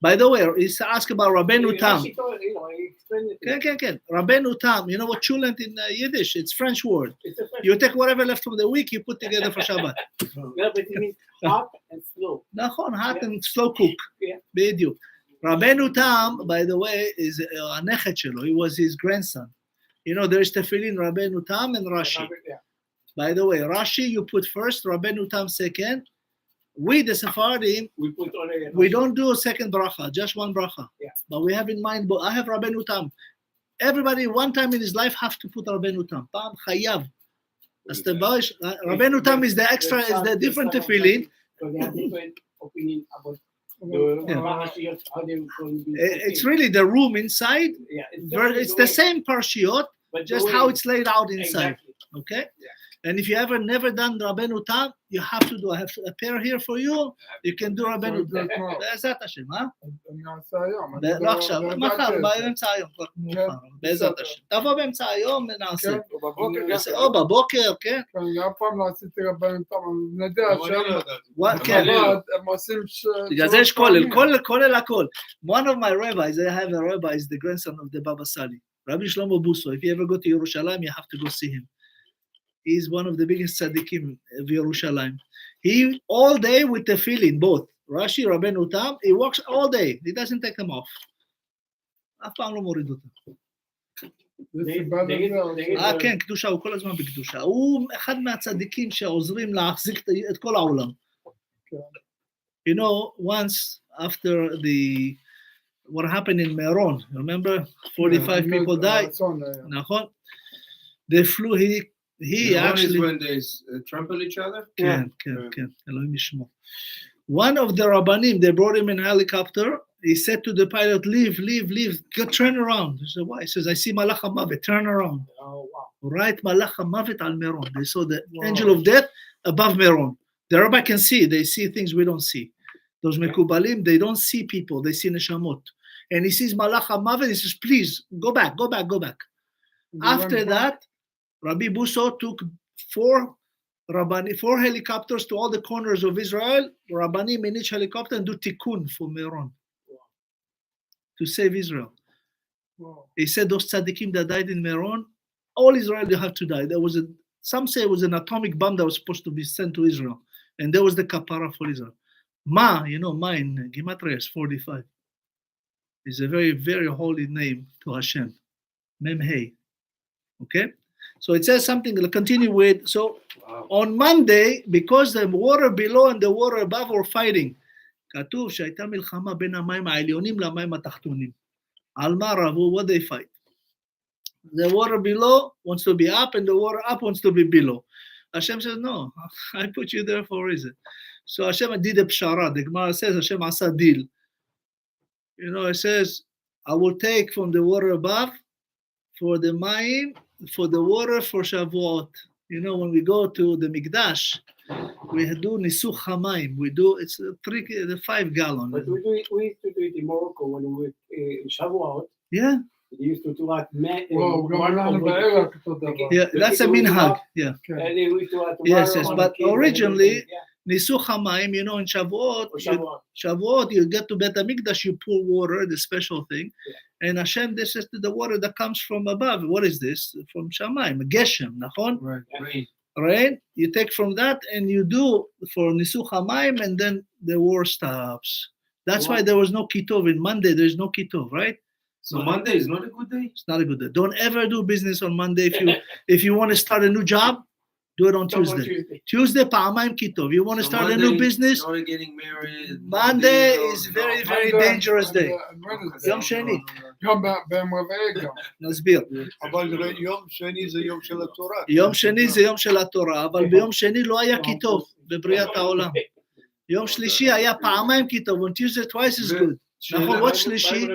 By the way, he's asked about Rabbeinu Tam. Rashi told, he explained it. כן, כן, כן. Rabbeinu Tam, you know what chulent in Yiddish? It's French word. It's a French You take whatever left from the week, you put together for Shabbat. word, but it means hot and slow. נכון, hot and slow cook. Yeah. בדיוק. Rabbeinu Tam, by the way, is הנכד שלו. He was his grandson. You know, there is tefillin, Rabbeinu Tam and Rashi. Yeah. By the way, Rashi you put first, Rabbeinu Tam second. We, the Sephardim, We put on a we don't do a second bracha, just one bracha. Yeah. But we have in mind, but I have Rabbeinu Tam. Everybody, one time in his life, have to put Rabbeinu Tam. פעם חייב. אז אתה בא, Rabbeinu Tam is the extra, is the different tefillin. So they have different opinion about Yeah. the Rashi, how they will be. It's really the room inside. Yeah, It's the same parshiot, but just how it's laid out inside. Exactly. Okay? Yeah. And if you ever never done Rabbeinu Tam, you have to do. I have a pair here for you. You can do Rabbeinu Tam. בעזרת השם, אה? אני אעשה היום. לא עכשיו, מחר, באמצע היום, כבר מאוחר, בעזרת בסדר. השם. תבוא באמצע היום ונעשה. כן, בבוקר. או בבוקר, כן. כן, אני אף פעם לא עשיתי רבנו תם, אני יודע גם אני לא ידעתי. כן. אבל הם עושים בגלל זה יש כולל הכל. One of my rabbis, I have a rabbi, is the grandson of the Baba Sali. Rabbi Shlomo Busso. If you ever go to Yerushalayim, you have to go see him. He's one of the biggest tzaddikim of Yerushalayim. He all day with tefillin, both Rashi, Rabbeinu Tam. He walks all day. He doesn't take them off. אף פעם לא מוריד אותם. זה סיבה לזה. כן, קדושה, הוא כל הזמן בקדושה. הוא אחד מהצדיקים שעוזרים להחזיק את כל העולם. You know, once after what happened in Meron, remember? 45 people died. נכון? They flew, he actually... when they trample each other? כן, כן, אלוהים ישמור. One of the Rabbanim, they brought him in a helicopter. He said to the pilot, leave, go turn around. He said, why? He says, I see Malach HaMavet, turn around. Oh, wow. Right, Malach HaMavet al Meron. They saw the angel of death above Meron. The rabbi can see, they see things we don't see. Those Mekubalim, they don't see people, they see Neshamot. And he sees Malach HaMavet, he says, please, go back. After that, Rabbi Busso took four helicopters to all the corners of Israel, Rabbanim in each helicopter, and do tikkun for Meron to save Israel. Wow. He said those tzaddikim that died in Meron, all Israel, they have to die. Some say it was an atomic bomb that was supposed to be sent to Israel, and there was the kapara for Israel. Ma in Gematria is 45. It's a very, very holy name to Hashem. Mem Hey. Okay? So it says something, I'll continue with, so וואו. on Monday, because the water below and the water above were fighting, כתוב שהייתה מלחמה בין המים העליונים למים התחתונים. על מה רבו? What they fight? The water below wants to be up and the water up wants to be below. Hashem says, no, I put you there for a reason. So Hashem did a pshara. The Gemara says Hashem asa deal. You know, it says, I will take from the water above for the mayim, for the water for Shavuot. You know, when we go to the Mokdש, we do nisuch hamayim. We do, it's 5 gallon. But we used to do it in Morocco when we were in Shavuot. Yeah, We used to do like וואו, גם אנחנו בערב אותו דבר. yeah, that's a minhag. Yeah. And then we used to Yes, yes, on but the cake and originally, everything, yeah, nisuch hamayim, you know, in Shavuot, or Shavuot. Shavuot, you get to Bet HaMikdash, you pour water, the special thing. And Hashem, this is the water that comes from above. What is this? From Shamayim, Geshem, nachon? Right, right. Right? You take from that and you do for Nisuch HaMayim and then the war stops. That's why there was no kitov. In Monday, there's no kitov, right? So Monday is not a good day? It's not a good day. Don't ever do business on Monday. If you want to start a new job, do it on Tuesday. Tuesday, pa'amayim kitov. You want to So start a Monday, new business? Not getting married. Monday no, is no. very, very dangerous day. יום שני. יום ביום רביעי גם. נסביר. אבל יום שני זה יום של התורה. יום שני זה יום של התורה, אבל ביום שני לא היה kitov בבריאת העולם. יום שלישי היה פעמיים kitov, on Tuesday twice is good. נכון, what שלישי?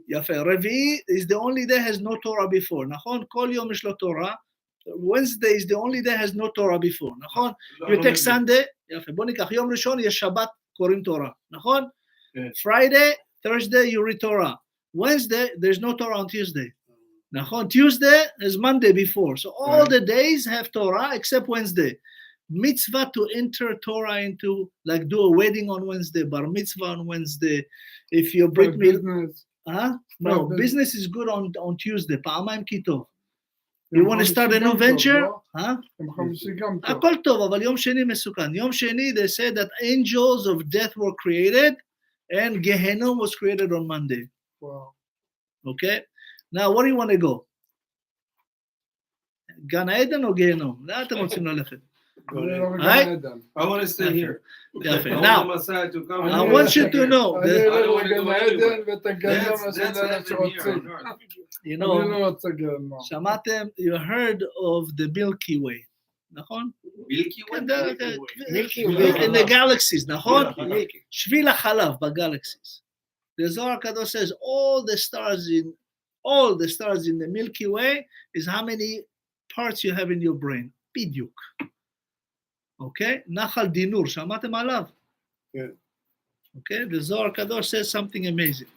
יפה, רביעי is the only day has no Torah before, נכון? כל יום יש לו תורה. Wednesday is the only day has no Torah before, נכון? You take Sunday, יפה, בוא ניקח, יום ראשון יש שבת קוראים תורה, נכון? Friday, Thursday you read Torah. Wednesday, there's no Torah on Tuesday. נכון? Tuesday is Monday before. So all the days have Torah except Wednesday. Mitzvah to enter Torah into, like do a wedding on Wednesday, bar mitzvah on Wednesday. If you brit mitzvah, huh? No, business is good on Tuesday. פעמיים kitov. You want to start a new venture? Huh? יום חמישי גם טוב. הכל טוב, אבל יום שני מסוכן. יום שני, they said that angels of death were created and Geheinnom was created on Monday. וואו. Okay? Now, where do you want to go? גן העדן או גיהנום? לאן אתם רוצים ללכת? אני לא Right? מגן עדן. I want to stay here. יפה. I want Now, the Messiah to come. I want you to know אני that, לא מגן עדן ואת הגנום That's הזה לאלה heaven שרוצים. here. you אני know, לא רוצה גנום. שמעתם, you heard of the Milky Way, נכון? Milky Way? In the galaxies, נכון? שביל החלב בגלקסיס. The Zohar הקדוש says all the stars in the Milky Way is how many parts you have in your brain. בדיוק. Okay? נחל דינור, שמעתם עליו? כן. Okay? The Zohar הקדוש says something amazing.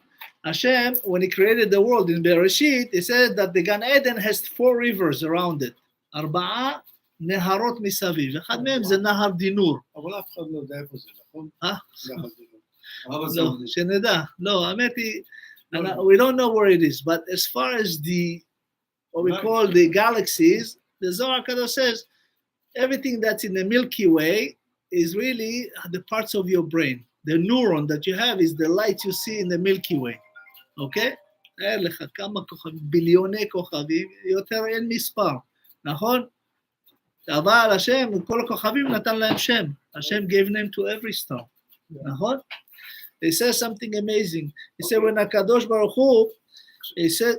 Hashem, when he created the world in Bereshit, he said that the Gan Eden has 4 rivers around it. 4 נהרות מסביב. אחד מהם זה נהר דינור. אבל אף אחד לא יודע איפה זה, נכון? לא, שנדע. לא, האמת היא, we don't know where it is, but as far as what we call the galaxies, the Zohar Kadosh says, everything that's in the Milky Way is really the parts of your brain. The neuron that you have is the light you see in the Milky Way. Okay? אין לך כמה כוכבים, ביליוני כוכבים, יותר אין מספר, נכון? אבל השם, כל הכוכבים נתן להם שם. השם gave name to every star. נכון? He says something amazing. He said, when הקדוש ברוך הוא, he said,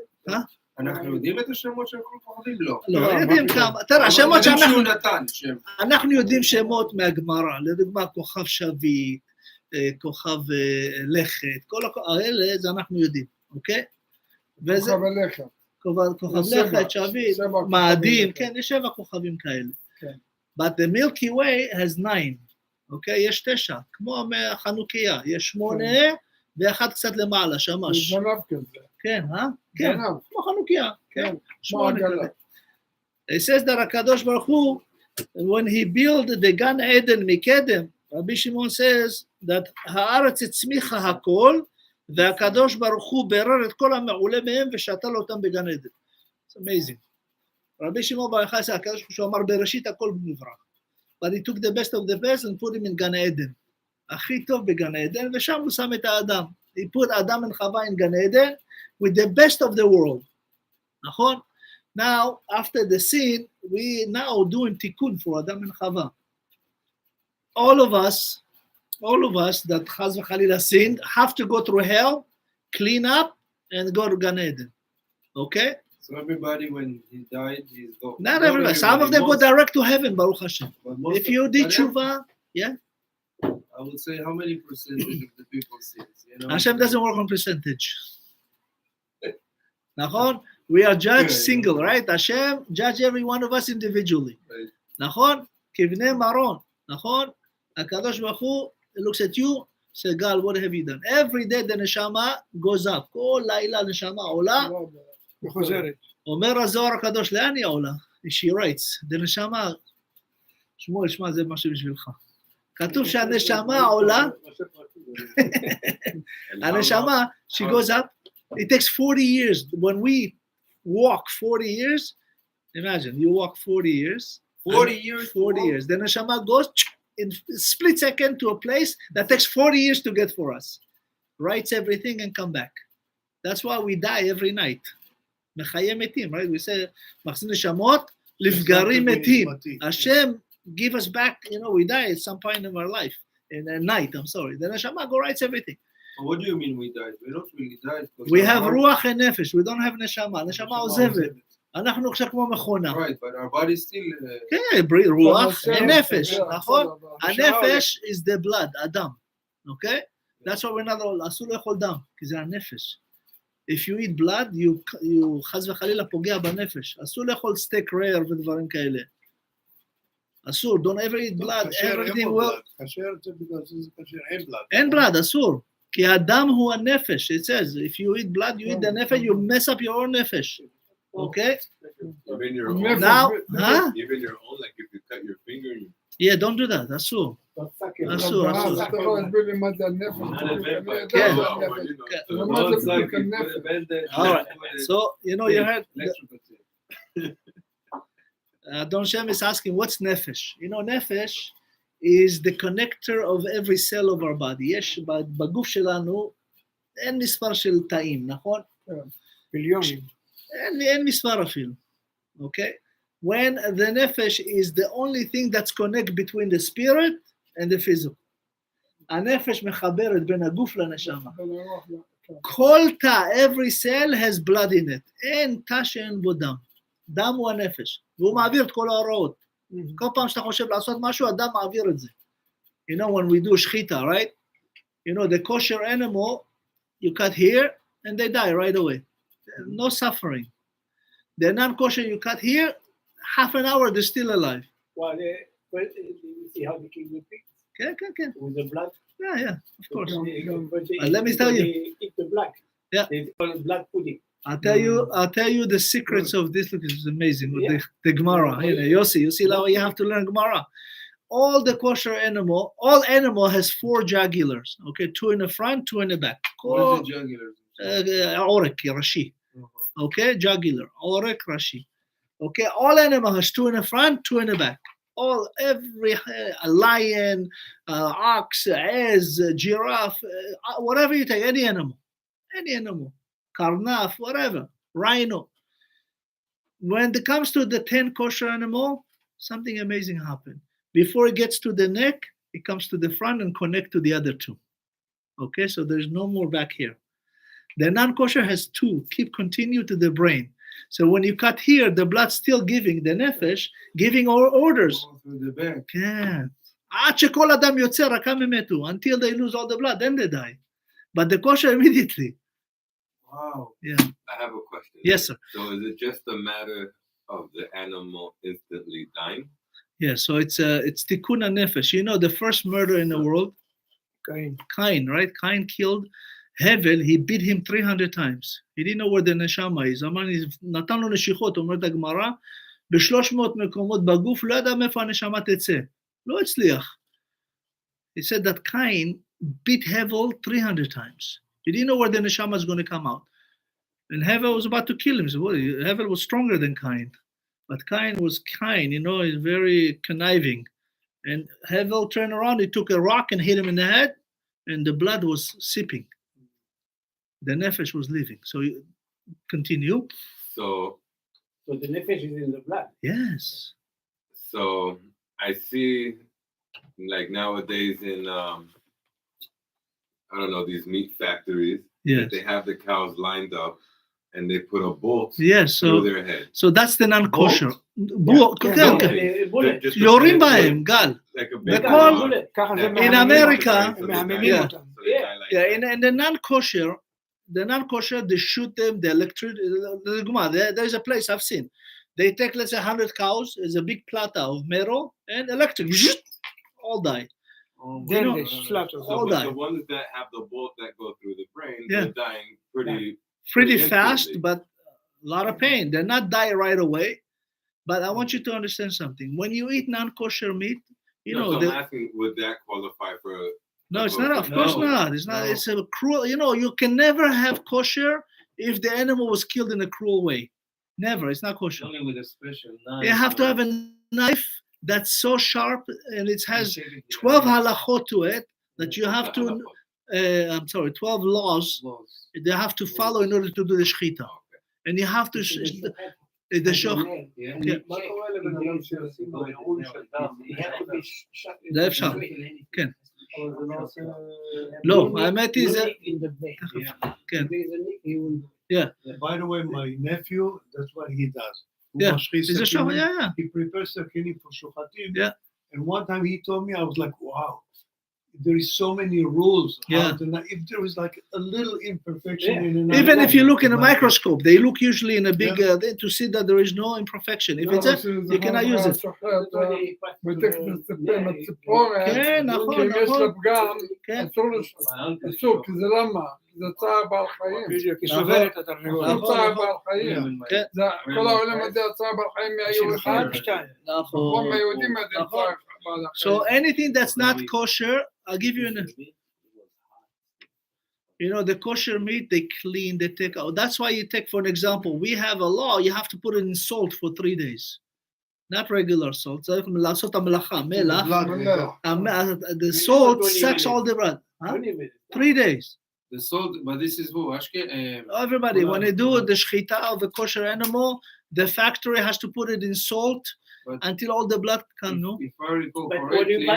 אנחנו יודעים את השמות של כל כוכבים? לא. לא, יודעים כמה. תראה, השמות יודעים שאנחנו... שהוא נתן שם. אנחנו יודעים שמות מהגמרא, לדוגמה, כוכב שביט, כוכב לכת, כל האלה, זה אנחנו יודעים, אוקיי? כוכב הלכת. כוכב לכת, שביט, מאדים, כן, יש 7 כוכבים כאלה. But the Milky Way has 9, אוקיי? יש 9, כמו החנוכיה, יש 8 ואחד קצת למעלה, שמש. זה זנב כזה. כן, כן, כמו חנוכיה, כן, 8 כזה. It says that הקדוש ברוך הוא, when he built the Gan Eden מקדם, רבי שמעון says that הארץ הצמיחה הכל, והקדוש ברוך הוא ברר את כל המעולה מהם ושתל אותם בגן עדן. It's amazing. רבי שמעון בר יוחאי, הקדוש ברוך הוא אמר בראשית הכל נברא. But he took the best of the best and put him in גן עדן. הכי טוב בגן עדן, ושם הוא שם את האדם. He put אדם and חווה in גן עדן with the best of the world. נכון? Now, after the sin, we now doing tikkun for Adam and Chava. All of us that Chaz v'Chalila sinned have to go through hell, clean up, and go to Gan Eden. Okay? So everybody, when he died, he's gone. Not everybody. Some of them go direct to heaven, Baruch Hashem. But most If of- you did but tshuva, yeah. I would say how many percentage of the people sins? You know? Hashem doesn't work on percentage. Nachon? We are judged single, right? Hashem judge every one of us individually. Right. Nachon? Kivnei maron. Nachon? HaKadosh Baruch Hu looks at you, says, God, what have you done? Every day the neshama goes up. כל לילה נשמה עולה. וחוזרת. אומר הזוהר הקדוש, לאן היא עולה? She writes, the נשמה, שמואל, שמע, זה משהו בשבילך. כתוב שהנשמה עולה, הנשמה, she goes up, it takes 40 years. When we walk 40 years, imagine, you walk 40 years. 40 years? 40 years. The neshama goes in a split second to a place that takes 40 years to get for us. Writes everything and come back. That's why we die every night. מחיי מתים, right? We say, מחזיר נשמות, לפגרים מתים. Hashem give us back, we die at some point in our life. In a night, I'm sorry. The neshama go writes everything. But what do you mean we died? We don't really die. We have ruach and nefesh. We don't have neshama. נשמה עוזבת. אנחנו עכשיו כמו מכונה. Right, but our body still... כן, רוח ונפש, נכון? הנפש is the blood, אדם. Okay? That's why we're not all, אסור לאכול דם, כי זה הנפש. If you eat blood, you חס וחלילה פוגע בנפש. אסור לאכול סטייק רייר ודברים כאלה. אסור, don't ever eat blood, everything will... כשר זה בגלל שזה כשר, אין blood. אין blood, אסור. כי הדם הוא הנפש. It says, if you eat blood, you eat the nefesh, you mess up your own nefesh. Okay? Even your own, Now, huh? even your own, like if you cut your finger, you Yeah, don't do that, אסור. אסור, אסור. אתה יכול להסביר לי מה זה הנפש? כן. מה זה בדיוק הנפש? All right. So, you heard, Don Shem is asking, what's nefesh? Nefesh is the connector of every cell of our body. יש בגוף שלנו, אין מספר של תאים, נכון? מיליונים. אין מספר אפילו, okay? When the nefesh is the only thing that's connect between the spirit and the physical. הנפש מחברת בין הגוף לנשמה. כל תא, every cell has blood in it. אין תא שאין בו דם. דם הוא הנפש, והוא מעביר את כל ההוראות. כל פעם שאתה חושב לעשות משהו, הדם מעביר את זה. When we do shchita, right? The kosher animal, you cut here, and they die right away. No suffering. The non-kosher, you cut here, half an hour, they're still alive. Well, you see how they kill the pigs? Okay. With the blood? Yeah, of course. But Let me tell you. They eat the blood. Yeah. They call it blood pudding. I'll tell you the secrets of this. Look, it's amazing with the Gemara. Yossi, you see how you have to learn Gemara. All the kosher animal, all animal has 4 jugulars. Okay, 2 in the front, 2 in the back. What is the jugular? Orek, Rashi. Okay, jugular, Orek, Rashi. Okay, all animal has 2 in the front, 2 in the back. Every lion, ox, ass, giraffe, whatever you take, any animal, karnaf, whatever, rhino. When it comes to the 10 kosher animal, something amazing happened. Before it gets to the neck, it comes to the front and connect to the other 2. Okay, so there's no more back here. The non-kosher has 2, continue to the brain. So when you cut here, the blood's still giving, the nefesh, giving orders. Through the back. כן. עד שכל אדם יוצא, רק הם מתו. Until they lose all the blood, then they die. But the kosher immediately. Wow. Yeah. I have a question. Yes, sir. So is it just a matter of the animal instantly dying? Yeah, so it's tikkun nefesh. The first murder in the world? Cain, right? Cain killed Hevel, he beat him 300 times. He didn't know where the neshama is. נתן לו נשיכות, אומרת הגמרא, ב-300 מקומות בגוף, לא ידע מאיפה הנשמה תצא. לא הצליח. He said that Cain beat Hevel 300 times. He didn't know where the neshama is going to come out. And Hevel was about to kill him. So Hevel was stronger than Cain. But Cain was Cain, he's very conniving. And Hevel turned around, he took a rock and hit him in the head, and the blood was seeping. The nefesh was leaving. So continue. So So the nefesh is in the blood. Yes. So I see, like nowadays in I don't know, these meat factories, Yes. they have the cows lined up and they put a bolt Yes. through their head. So that's the non-kosher. Yeah, כן. bullet. Just to יורים put it בהם, גל. like a big בכל- log. bullet. ככה זה Yeah. In מהממים America- אותם. מהממים Yeah. אותם. So they die like Yeah, that. in the non-kosher, they shoot them, the electric, there's a place I've seen. They take, let's say, 100 cows, there's a big plata of metal, and electric, all die. דלש, פלטות. So all but die. the ones that have the bolt that go through the brain, Yeah. they're dying pretty Pretty instantly. fast, but a lot of pain. They're not die right away. But I want you to understand something. When you eat non-kosher meat, you No, know, so I'm asking, would that qualify for? no, it's not. Of course No. not. It's not. No. It's a cruel. You know, you can never have kosher if the animal was killed in a cruel way. Never. It's not kosher. Only with a special knife. You have to have a knife that's so sharp and it has 12 halachot to it that you have to. 12 laws they have to follow in order to do the shechita, and you have to. The shoch. Yeah. מה קורה לבן אדם שעושים לו עירוי של דם? זה אפשר. כן. אבל זה לא עושה... לא, האמת היא זה... in the vein. כן. He will- By the way, my nephew, that's what he does. הוא Yeah, משחית זה שוח, סכינים. yeah. He prepares סכינים for שוחטים. Yeah. And one time he told me, I was like, wow, there is so many rules. Yeah. If there is like a little imperfection Yeah. in an Even animal, if you look in a microscope, they look usually in a big Yeah. thing to see that there is no imperfection. If it's a, you cannot use it. ותכף נסתפר מהציפורת, כן, נכון, כי אם יש נכון. לה פגם, כן. אסור, כי זה למה? זה צער בעל חיים. בדיוק, היא נכון. סובלת את התרנגולת. זה נכון, צער נכון. בעל חיים. כן. זה- כל העולם הזה הצער בעל חיים מהיו אחד, שתיים. נכון, מהיהודים הזה נכון. צער בעל So anything that's not kosher, I'll give you an. You know, the kosher meat, they clean, they take out. That's why you take, for an example, we have a law, you have to put it in salt for 3 days. Not regular salt. צריך לעשות המלאכה, מלח. The salt sucks all the blood. Huh? 3 days. The salt, but this is who? Everybody, when they do the shechita of a kosher animal, the factory has to put it in salt But- until all the blood can, no? If I recall But correctly,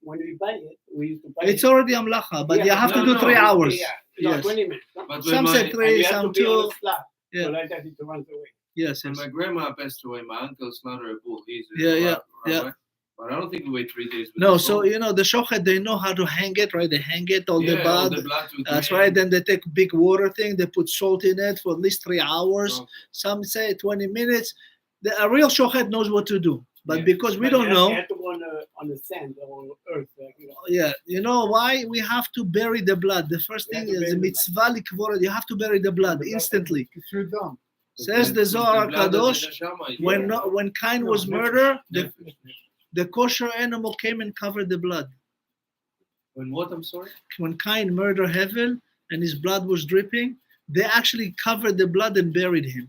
when we buy it, we used to buy It's it. already amlacha, but Yeah, you have to no, do 3 no, hours. Yeah, no, Yes. 20 minutes. No? but Some when say my, 3, And we have some to be on 2. the slab. Yeah. So like that it runs away. Yes, when yes. my grandma passed away, my uncle slaughtered a bull. He's a Yeah, yeah, rabbi. yeah. But I don't think we wait 3 days. With No, the so salt. you know the shochet, they know how to hang it, right? They hang it all the Yeah, all blood. the blood to That's drain. right. Then they take big water thing. They put salt in it for at least 3 hours. Okay. Some say 20 minutes. A real shochet knows what to do, but Yeah. because we But don't you know, have to go on the sand or on earth. Like, you know. yeah, you know why we have to bury the blood. The first We have thing to is bury the the mitzvah likvor. You have to bury the blood instantly. כיסוי דם. Says the Zohar blood of the Kadosh. neshama, When Cain No, was nefesh, murdered, nefesh. the kosher animal came and covered the blood. When what? I'm sorry. When Cain murdered Hevel and his blood was dripping, they actually covered the blood and buried him.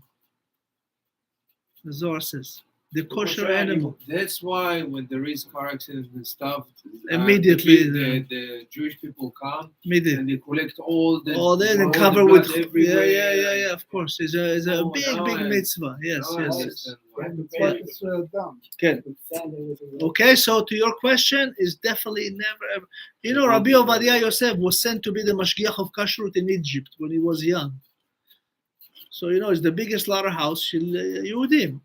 The Zohar says, the kosher animal. That's why when there is car accidents and stuff, Immediately the Jewish people come Immediately. and they collect all the And the cover blood with everywhere. yeah. Of course, it's a Oh, big now I- mitzvah. Yes, Now I yes. understand why. מצוות כיסוי הדם. Okay. With sand and everything. Okay, so to your question, is definitely never ever. You know, Rabbi Ovadia Yosef was sent to be the mashgiach of kashrut in Egypt when he was young. So you know, it's the biggest slaughterhouse in Yehudim.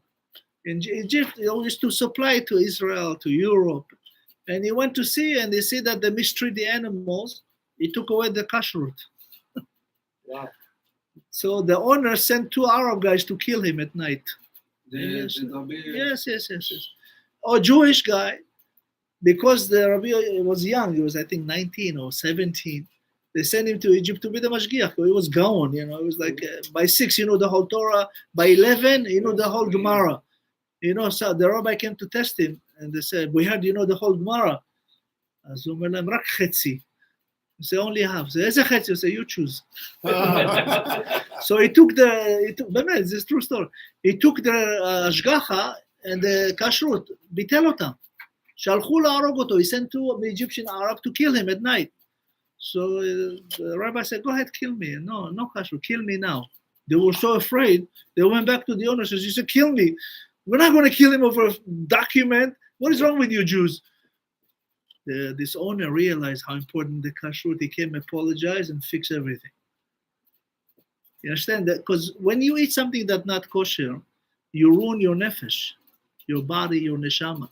In Egypt, they used to supply to Israel, to Europe, and he went to see, and they see that they mistreat the animals. He took away the kashrut. Wow. So the owner sent 2 Arab guys to kill him at night. Yes. Yes. A Jewish guy, because the Rabbi was young, he was I think 19 or 17. They sent him to Egypt to be the mashgiach. He was gone, you know. It was like by 6, you know the whole Torah. By 11, you know the whole Gemara. You know, so the rabbi came to test him, and they said, "We heard you know the whole Gemara." אז הוא אומר להם, רק חצי. He said, only half. So, איזה חצי? He said, you choose. So he took באמת, this is true story. He took the השגחה and the kashrut, ביטל אותם. שהלכו להרוג אותו. He sent 2 Egyptian Arab to kill him at night. So the rabbi said, go ahead, kill me. No kashrut, kill me now. They were so afraid, they went back to the owner and said, he said, kill me. We're not going to kill him over a document. What is wrong with you Jews? This owner realized how important the kashrut. He came, apologized, and fixed everything. You understand that? Because when you eat something that's not kosher, you ruin your nefesh, your body, your neshama.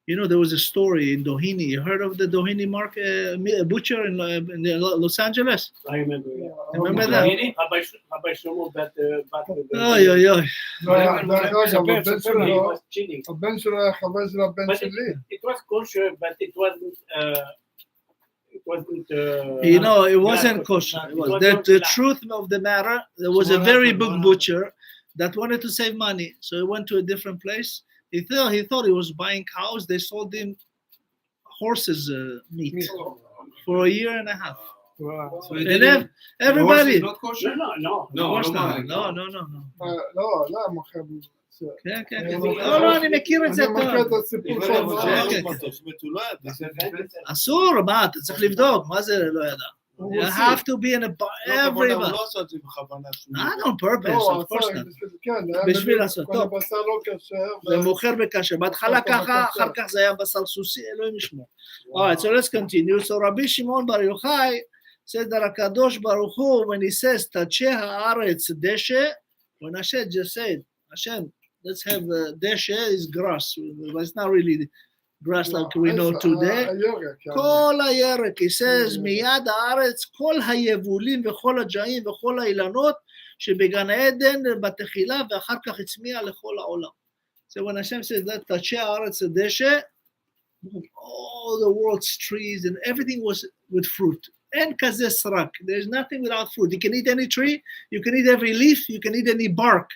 You know, there was a story in Doheny. You heard of the Doheny butcher in Los Angeles? I remember. Yeah. Remember that? Rabbi Shlomo Bat אוי אוי אוי. הבן שלו היה חבר של הבן שלי. It was kosher, but it wasn't. You know, it wasn't kosher. It was the truth of the matter. There was a very big butcher that wanted to save money, so he went to a different place. He thought he was buying cows. They sold him horses meat for a year and a half. Wow. So And everybody. not kosher? No. No, לא, מוכר. כן, כן, כן. לא, אני מכיר את זה אני מכיר את טוב. הסיפור שלו. אסור, מה, אתה צריך לבדוק, מה זה לא ידע? You have to be in a bar, everybody. לא עשה את זה בכוונה. Not on purpose, לא, of course not. כן, בשביל לעשות, טוב. בשר לא כשר. זה מוכר בכשר, בהתחלה ככה, אחר כך זה היה בשר סוסי, אלוהים ישמור. Alright, so let's continue. So רבי שמעון בר יוחאי, סדר הקדוש ברוך הוא, when he says, תדשא הארץ דשא, when Hashem just said, Hashem, let's have דשא is grass, but it's not really grass like we know today. כל הירק, he says, מיד הארץ, כל היבולים וכל הג'אים וכל האילנות, שבגן עדן בתחילה, ואחר כך הצמיע לכל העולם. So when Hashem says that, תדשא הארץ דשא, all the world's trees and everything was with fruit. אין כזה סרק. There's nothing without fruit. You can eat any tree, you can eat every leaf, you can eat any bark.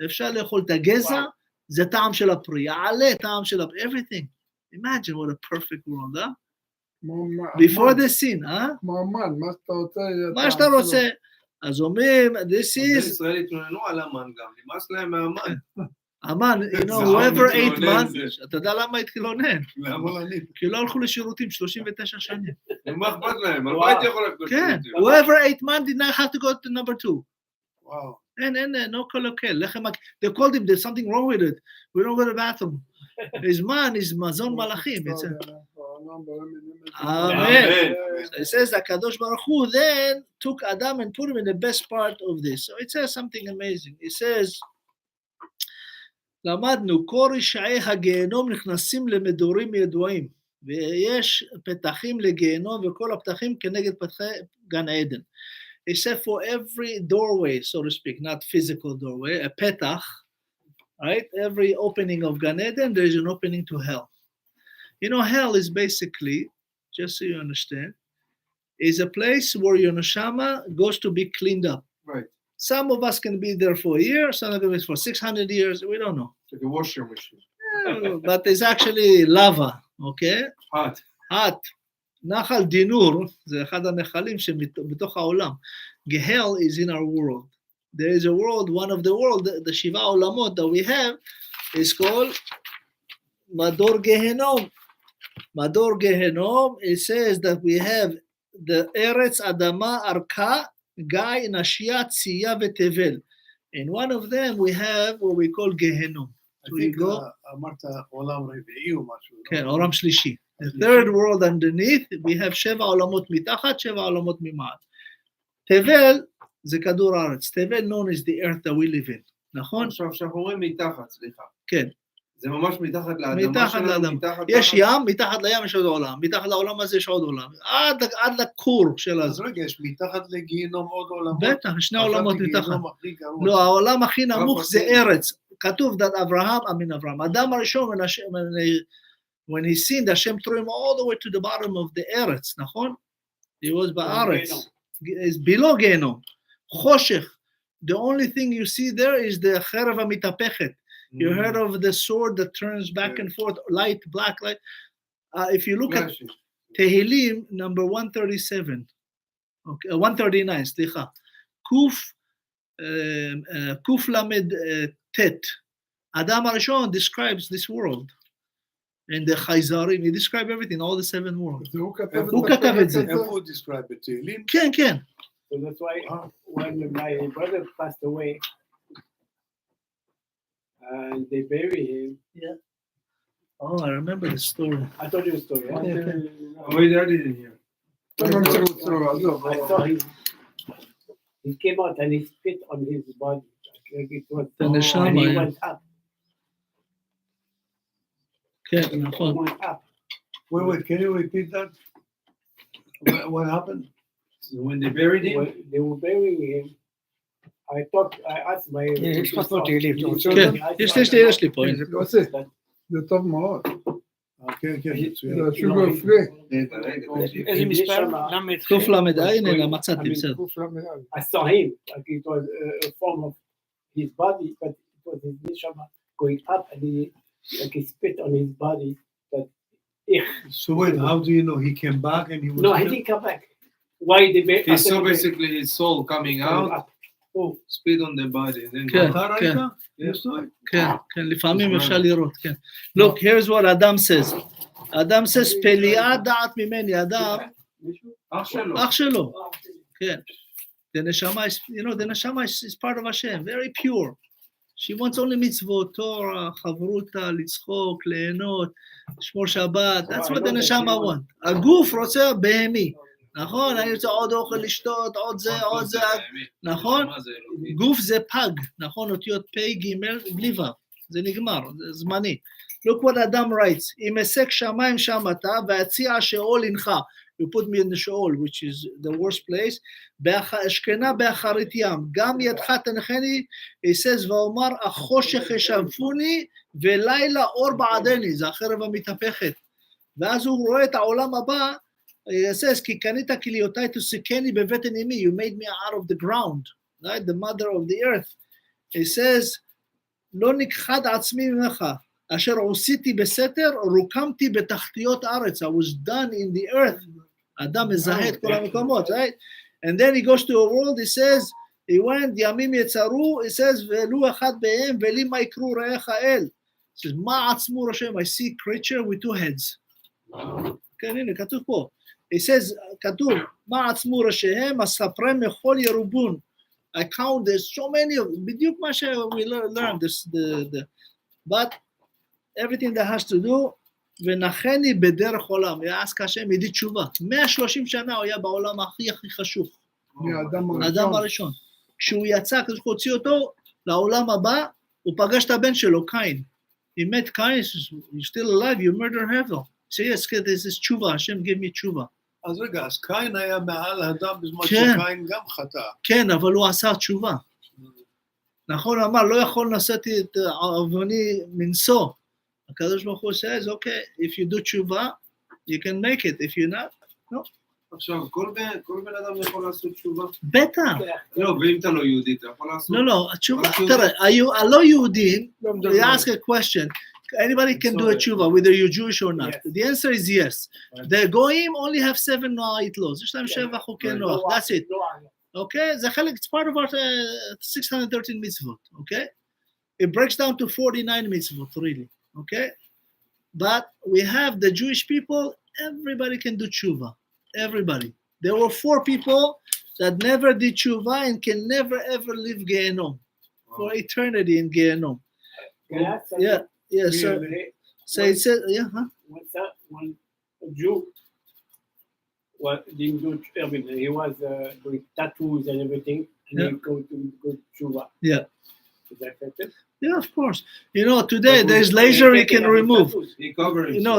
אפשר לאכול את הגזע, זה טעם של הפרי, העלה, טעם של הפרי, everything. Imagine what a perfect world, huh? Before the sin, huh? מה שאתה רוצה. אז אומרים, this is... ישראל התלוננו על המן גם, נמאס להם מהמן. המן, you know, whoever ate man, אתה יודע למה התלונן? למה? כי לא הלכו לשירותים 39 שנים. מה אכפת להם? על מה הייתי יכול לקדוש? כן, whoever ate man did not have to go to number 2. וואו. אין, no קולוקל. They called him, there's something wrong with it. We don't go to the bathroom. His man is מזון מלאכים. Amen. So it says, הקדוש ברוך הוא then took Adam and put him in the best part of this. So it says something amazing. It says, למדנו, כל רשעי הגהינום נכנסים למדורים ידועים, ויש פתחים לגהינום, וכל הפתחים כנגד פתחי גן עדן. Except for every doorway, so to speak, not physical doorway, a petach, right? Every opening of Gan Eden, there is an opening to hell. You know, hell is basically, just so you understand, is a place where your neshama goes to be cleaned up. Right. Some of us can be there for a year, some of us for 600 years, we don't know. Like a washer machine. Yeah, but it's actually lava, okay? Hot. נחל דינור, זה אחד הנחלים שבתוך העולם. Gehel is in our world. There is a world, one of the world, the שבעה עולמות that we have is called מדור גהנום. מדור גהנום, it says that we have the ארץ, אדמה, ארכה, גיא, נשיה, צייה ותבל. In one of them we have what we call גהנום. I think אמרת עולם רביעי או משהו. כן, עולם שלישי. The third world underneath, we have 7 עולמות מתחת, 7 עולמות ממעל. תבל זה כדור הארץ. תבל known as the earth that we live in. נכון? עכשיו שאנחנו אומרים מתחת, סליחה. כן. זה ממש מתחת לאדמה. מתחת לאדמה. יש ים, מתחת לים יש עוד עולם. מתחת לעולם הזה יש עוד עולם. עד לקור של הזה. אז רגע, יש מתחת לגיהינום עוד עולמות? בטח, 2 עולמות מתחת. לא, העולם הכי נמוך זה ארץ. כתוב אברהם, אדם הראשון, when he sinned, Hashem threw him all the way to the bottom of the Eretz, נכון? He was בארץ. It's below Gehnom. חושך. The only thing you see there is the חרב המתהפכת. You heard of the sword that turns back and forth, light, black light. If you look at Tehillim, number 137, okay, 139, סליחה. קוף למד תת. אדם הראשון describes this world. And the Chayzarim, he described everything, all the 7 worlds. הוא כתב את זה. איפה הוא describe את תהילים? כן, כן. So that's why when my brother passed away, and they buried him. Oh, I remember the story. I told you the story. Right? Oh, wait, I didn't hear. I saw he came out and he spit on his body. Like it was, The neshama, and he yeah. went up. כן, He נכון. went up. Wait, can you repeat that? What happened? So when they buried him, When they were burying him, I asked my... יש לך פה תהילים, אתה רוצה כן, אותם? יש לי פה, הנה. יוסי, זה טוב מאוד. כן, מצוין. זה שוגר פרי. איזה מספר? קל"א, הנה, מצאתי, בסדר. I saw him, like it was a form of his body, but it was his neshama going up, and he spit on his body. That So wait, how do you know he came back and he was... no, he didn't come back. Why they made? he saw basically his soul coming out, up. Oh, spit on the body, and then כן, אתה כן, ראית? You saw it? כן, כן, לפעמים אפשר לראות, כן. Look, here's what Adam says. Adam says, פליאה דעת ממני, אדם, אח שלו, כן. The neshama is, the neshama is part of Hashem, very pure. She wants only mitzvot, Torah, חברותה, לצחוק, ליהנות, לשמור שבת. That's what the neshama want. הגוף רוצה בהמי. נכון? אני רוצה עוד אוכל לשתות, עוד זה, נכון? גוף זה פג, נכון? אותיות פ' ג' בלי ו', זה נגמר, זה זמני. Look what Adam writes, אם אסק שמיים שמתה, והציע שאול הנך. You put me in the Sheol, which is the worst place. אשכנה באחרית ים, גם ידך תנחני, he says, ואומר, החושך ישבפוני, ולילה אור בעדני, זה החרב המתהפכת. ואז הוא רואה את העולם הבא, he says, כי קנית כליותיי תוסקני בבטן אמי, you made me out of the ground, right? The mother of the earth. He says, לא נכחד עצמי ממך, אשר עשיתי בסתר, רוקמתי בתחתיות ארץ, I was done in the earth. אדם מזהה את כל המקומות, right? And then he goes to a world, he says, he went, ימים יצרו, he says, ולו אחד בהם, ולי מה יקרו רעך אל. He says, מה עצמו ראשם? I see creature with two heads. כן, הנה, כתוב פה. He says, כתוב, מה עצמו ראשיהם, הספרי מכל ירובון. I count, there's so many of them, בדיוק מה ש... we learned, but everything that has to do, ונחני בדרך עולם, יעסק השם ידי תשובה. 130 שנה הוא היה בעולם הכי חשוב. האדם הראשון. כשהוא יצא, כשהוא הוציא אותו לעולם הבא, הוא פגש את הבן שלו, קין. He met Cain, you're still alive, you murdered Hevel. So yes, this is תשובה, השם give me תשובה. אז רגע, אז קין היה מעל האדם בזמן שקין גם חטא. כן, אבל הוא עשה תשובה. נכון, אמר, לא יכול נשאתי את עווני מנשוא. הקדוש ברוך הוא says, okay, if you do תשובה, you can make it, if you're not, no. עכשיו, כל בן אדם יכול לעשות תשובה? בטח. לא, ואם אתה לא יהודי, אתה יכול לעשות? לא, התשובה, תראה, הלא יהודים, they ask a question, anybody can do a tshuva, whether you're Jewish or not. The answer is yes. The goyim only have 7 נוהית laws. יש להם 7 חוקי נוח. That's it. Okay? זה חלק, it's part of our 613 mitzvot. Okay? It breaks down to 49 mitzvot, really. Okay? But we have the Jewish people, everybody can do tshuva. Everybody. There were 4 people that never did tshuva and can never ever live Geheinnom for eternity in Geheinnom. Yeah. Yeah, so it says, yeah, huh? One Jew didn't do everything. He was doing tattoos and everything, and he go to tshuva. Yeah. Is that effective? Yeah, of course. Today there's laser you can remove.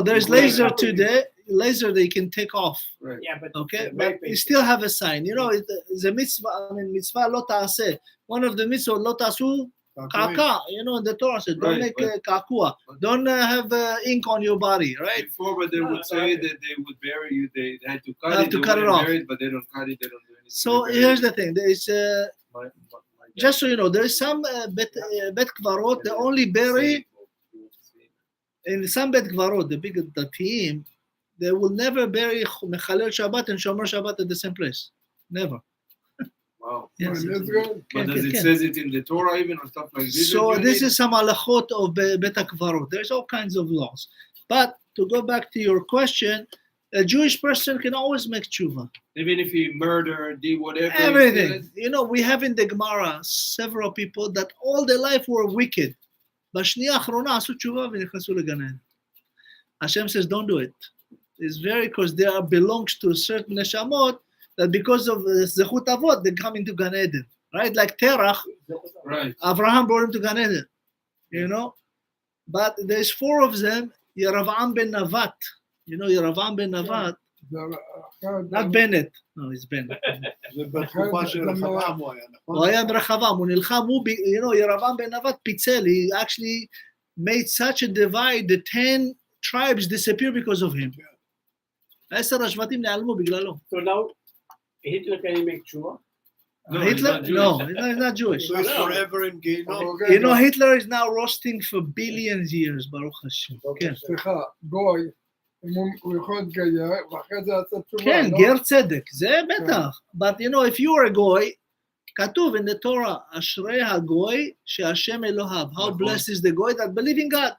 There's laser today, laser that you can take off. Right. Yeah, but okay, but you still have a sign. The mitzvah, mitzvah lo ta'aseh. One of the mitzvah lo ta'asu. Kaka, the Torah says, don't make kakua, don't have ink on your body, right? Before, but they would say that they would bury you, they had to cut it, cut it off. But they don't cut it, they don't do anything. So here's the thing, there is, just so you know, there is some bet kvarot, they only bury, in some bet kvarot, the team, they will never bury Mechalel Shabbat and Shomer Shabbat at the same place, never. Wow. Yes. But does it says it in the Torah even or stuff like this? So this is some halachot of bet hakvarot. There's all kinds of laws. But to go back to your question, A Jewish person can always make tshuva. Even if he murdered, did whatever. he Everything. did, You know, we have in the Gemara several people that all their life were wicked. בשנייה האחרונה עשו תשובה ונכנסו לגן עדן. Hashem says, don't do it. It's very because they are belongs to certain neshamot that because of zechut avot they come into Gan Eden, right? Like Terach, Right. Abraham brought him to Gan Eden, you know. But there's 4 of them. Yoram ben Navat, you know Yoram ben Navat, not Bennett. No, it's Bennett. זה בתקופה של רחבעם הוא היה, נכון? הוא היה ברחבעם, הוא נלחם, you know, ירבעם בן נבט פיצל, he actually made such a divide, the 10 tribes disappear because of him. 10 השבטים נעלמו בגללו. So now, Hitler can make tshuva? No, Hitler? he's No, not he's not Jewish. So it's forever in Geheinnom. You know, Hitler is now roasting for billions years, Baruch Hashem. כן, סליחה, גוי, אם הוא יכול להתגייר, ואחרי זה לעשות תשובה, כן, לא? גר צדק, זה בטח. But you know, if you are a goy, כתוב in the Torah, אשרי הגוי שהשם אלוהיו. How blessed is the goy that believe in God.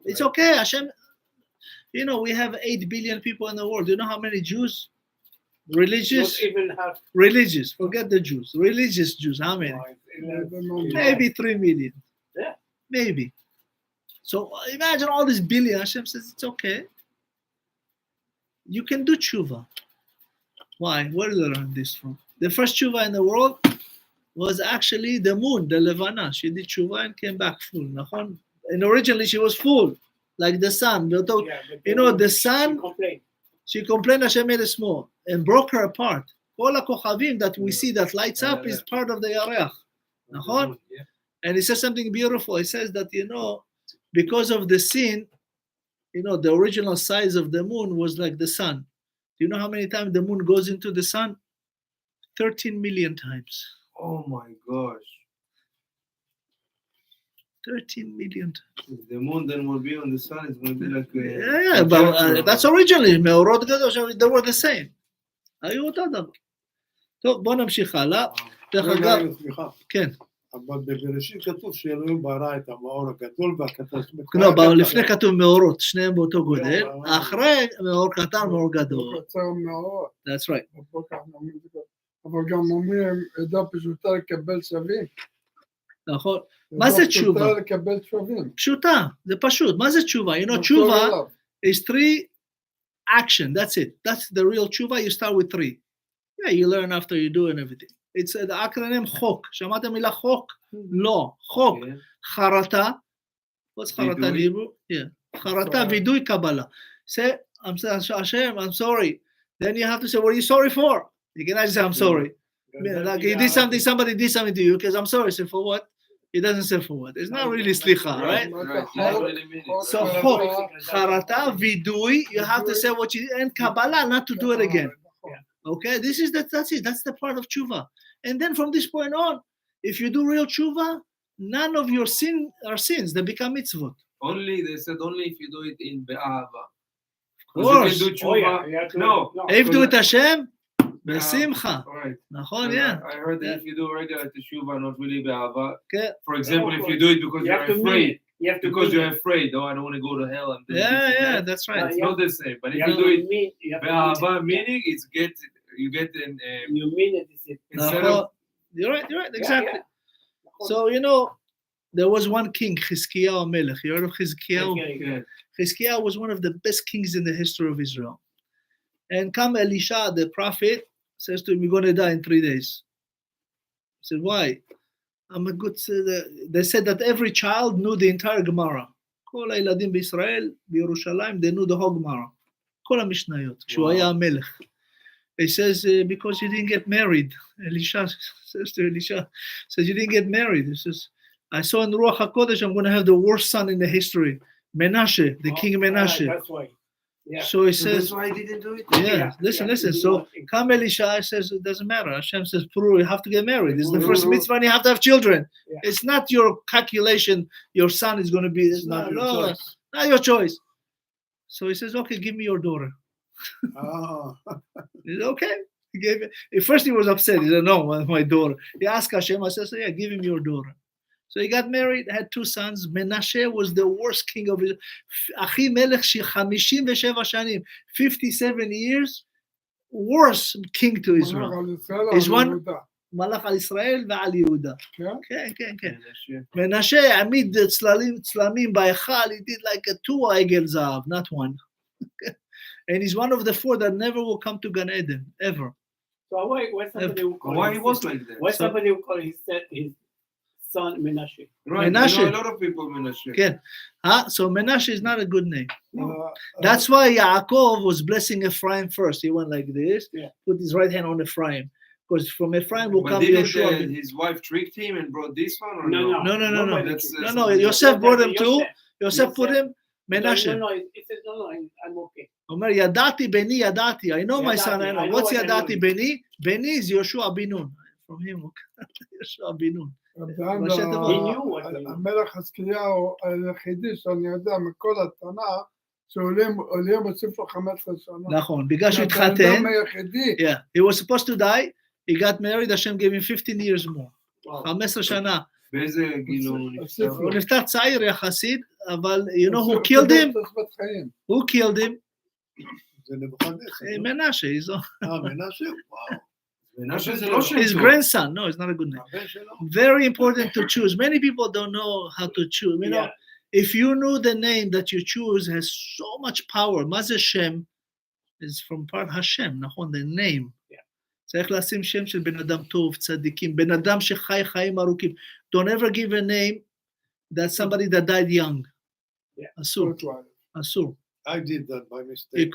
It's okay, Hashem. You know, we have 8 billion people in the world. Do you know how many Jews? Religious? Not even half. Religious, forget the Jews. Religious Jews, how many? Maybe 3 million. Yeah. Maybe. So imagine all these billion. Hashem says, it's okay. You can do tshuva. Why? Where did I learn this from? The first tshuva in the world was actually the moon, the Levana. She did tshuva and came back full. נכון? And originally she was full, like the sun. Yeah, but You know, the she sun, complained. she complained Hashem made it small and broke her apart. All the kochavim that we see that lights up is part of the Yareach. נכון? Yeah. And he says something beautiful. He says that, you know, because of the sin, you know, the original size of the moon was like the sun. Do you know how many times the moon goes into the sun? 13 million times. Oh my gosh. 13 million times. If the moon then will be on the sun, it's going to be like Yeah, but that's originally. מאורות גדול, they were the same. היו אותו דבר. טוב, בוא נמשיך הלאה. דרך אגב, סליחה, כן. אבל בבראשית כתוב שאלוהים ברא את המאור הגדול והקטן. לא, לפני כתוב מאורות, שניהם באותו גודל. אחרי מאור קטן, מאור גדול. קצר מאוד. That's right. אבל גם אומרים, עדה פשוטה לקבל שווים. נכון. מה זה תשובה? פשוטה לקבל שווים. פשוטה, זה פשוט. מה זה תשובה? You know, תשובה is 3 action. That's it. That's the real תשובה. You start with 3. Yeah, you learn after you do and everything. It's the acronym חוק. שמעתם מילה חוק? לא. חוק. חרטה. What's חרטה דיבור? Yeah. חרטה, וידוי, קבלה. Say, Hashem, I'm sorry. Then you have to say, what are you sorry for? You cannot say, I'm sorry. Like you did something, somebody did something to you, because I'm sorry. Say, for what? It doesn't say for what. It's not really slicha, right? So חוק, חרטה, וידוי, you have to say what you, and Kabbalah, not to do it again. Okay, that's it. That's the part of tshuva. And then from this point on, if you do real tshuva, none of your sin are sins. They become mitzvot. Only, they said only if you do it in be'ahava. Of course. You can do tshuva. No. If you do it Hashem, בשמחה. Right. נכון, yeah. I heard that if you do regular teshuva, not really be'ahava. Okay. For example, if you do it because you're afraid. You have to Because you're afraid, oh, I don't want to go to hell. And Yeah, that's right. It's not the same. But if You you do it mean be'ahava, meaning it's you get an you mean it. instead of You're right, exactly. So, you know, there was one king, Chizkiyahu Melech. You heard of Chizkiyahu? yeah. Chizkiyahu was one of the best kings in the history of Israel. And come Elisha, the prophet, says to him, you're going to die in 3 days. He said, why? They said that every child knew the entire Gemara. כל הילדים בישראל, בירושלים, they knew the whole Gemara. כל המשניות, כשהוא היה המלך. He says, because you didn't get married. Elisha says to Elisha, you didn't get married. He says, I saw in Ruach HaKodesh, I'm going to have the worst son in the history. Menashe, the king Menashe. That's why. Yeah. So he says, that's why I didn't do it. yeah, listen. So come Elisha says, it doesn't matter. Hashem says, Puru, you have to get married. It's the first mitzvah and you have to have children. Yeah. It's not your calculation, your son is going to be, it's not your choice. So he says, okay, give me your daughter. He said, okay. He gave it. At first he was upset. He said, no, my daughter. He asked Hashem, I said, yeah, give him your daughter. So he got married, had 2 sons. Menashe was the worst king of Israel. אחי מלך 57 שנים, 57 years, worst king to Israel. Is one מלך על ישראל ועל יהודה. כן, כן, כן. מנשה העמיד צלמים בהיכל, he did like a 2 עגל זהב, not 1. And he's one of the 4 that never will come to Gan Eden, ever. So why somebody will call Why he was like that? Why somebody will call his son Menashe? Right, Menashe. I know a lot of people Menashe. כן. So Menashe is not a good name. That's why Yaakov was blessing Ephraim first. He went like this, put his right hand on Ephraim. Because from Ephraim will But come didn't Yeshua. his wife tricked him and brought this one? Or No. No. That's, No, Yosef brought him too. Yosef put him, Menashe. No, he says, no, I'm okay. אומר, ידעתי בני, ידעתי. I know my son, I know. I know What's what I know. ידעתי בני? בני is Yoshua bin Nun. From him, Yoshua bin Nun. He knew what he knew. המלך חזקיהו היחידי שאני יודע מכל התנ"ך, שעולים הוסיף לו 15 שנה. נכון, בגלל שהוא התחתן. האדם היחידי. Yeah, he was supposed to die, he got married, Hashem gave him 15 years more. 15 שנה. באיזה גיל הוא נפטר? הוא נפטר צעיר יחסית, אבל you know who killed him? Who killed him? זה נבוכדנצר. מנשה, מנשה, וואו. מנשה זה לא שם his טוב. grandson. No, it's not a good name. הבן שלו. Very important to choose. Many people don't know how to choose. You know, if you know the name that you choose has so much power. מה זה שם? Is from part Hashem, נכון? The name. צריך לשים שם של בן אדם טוב, צדיקים, בן אדם שחי חיים ארוכים. Don't ever give a name that somebody that died young. אסור. אסור. I did that by mistake. It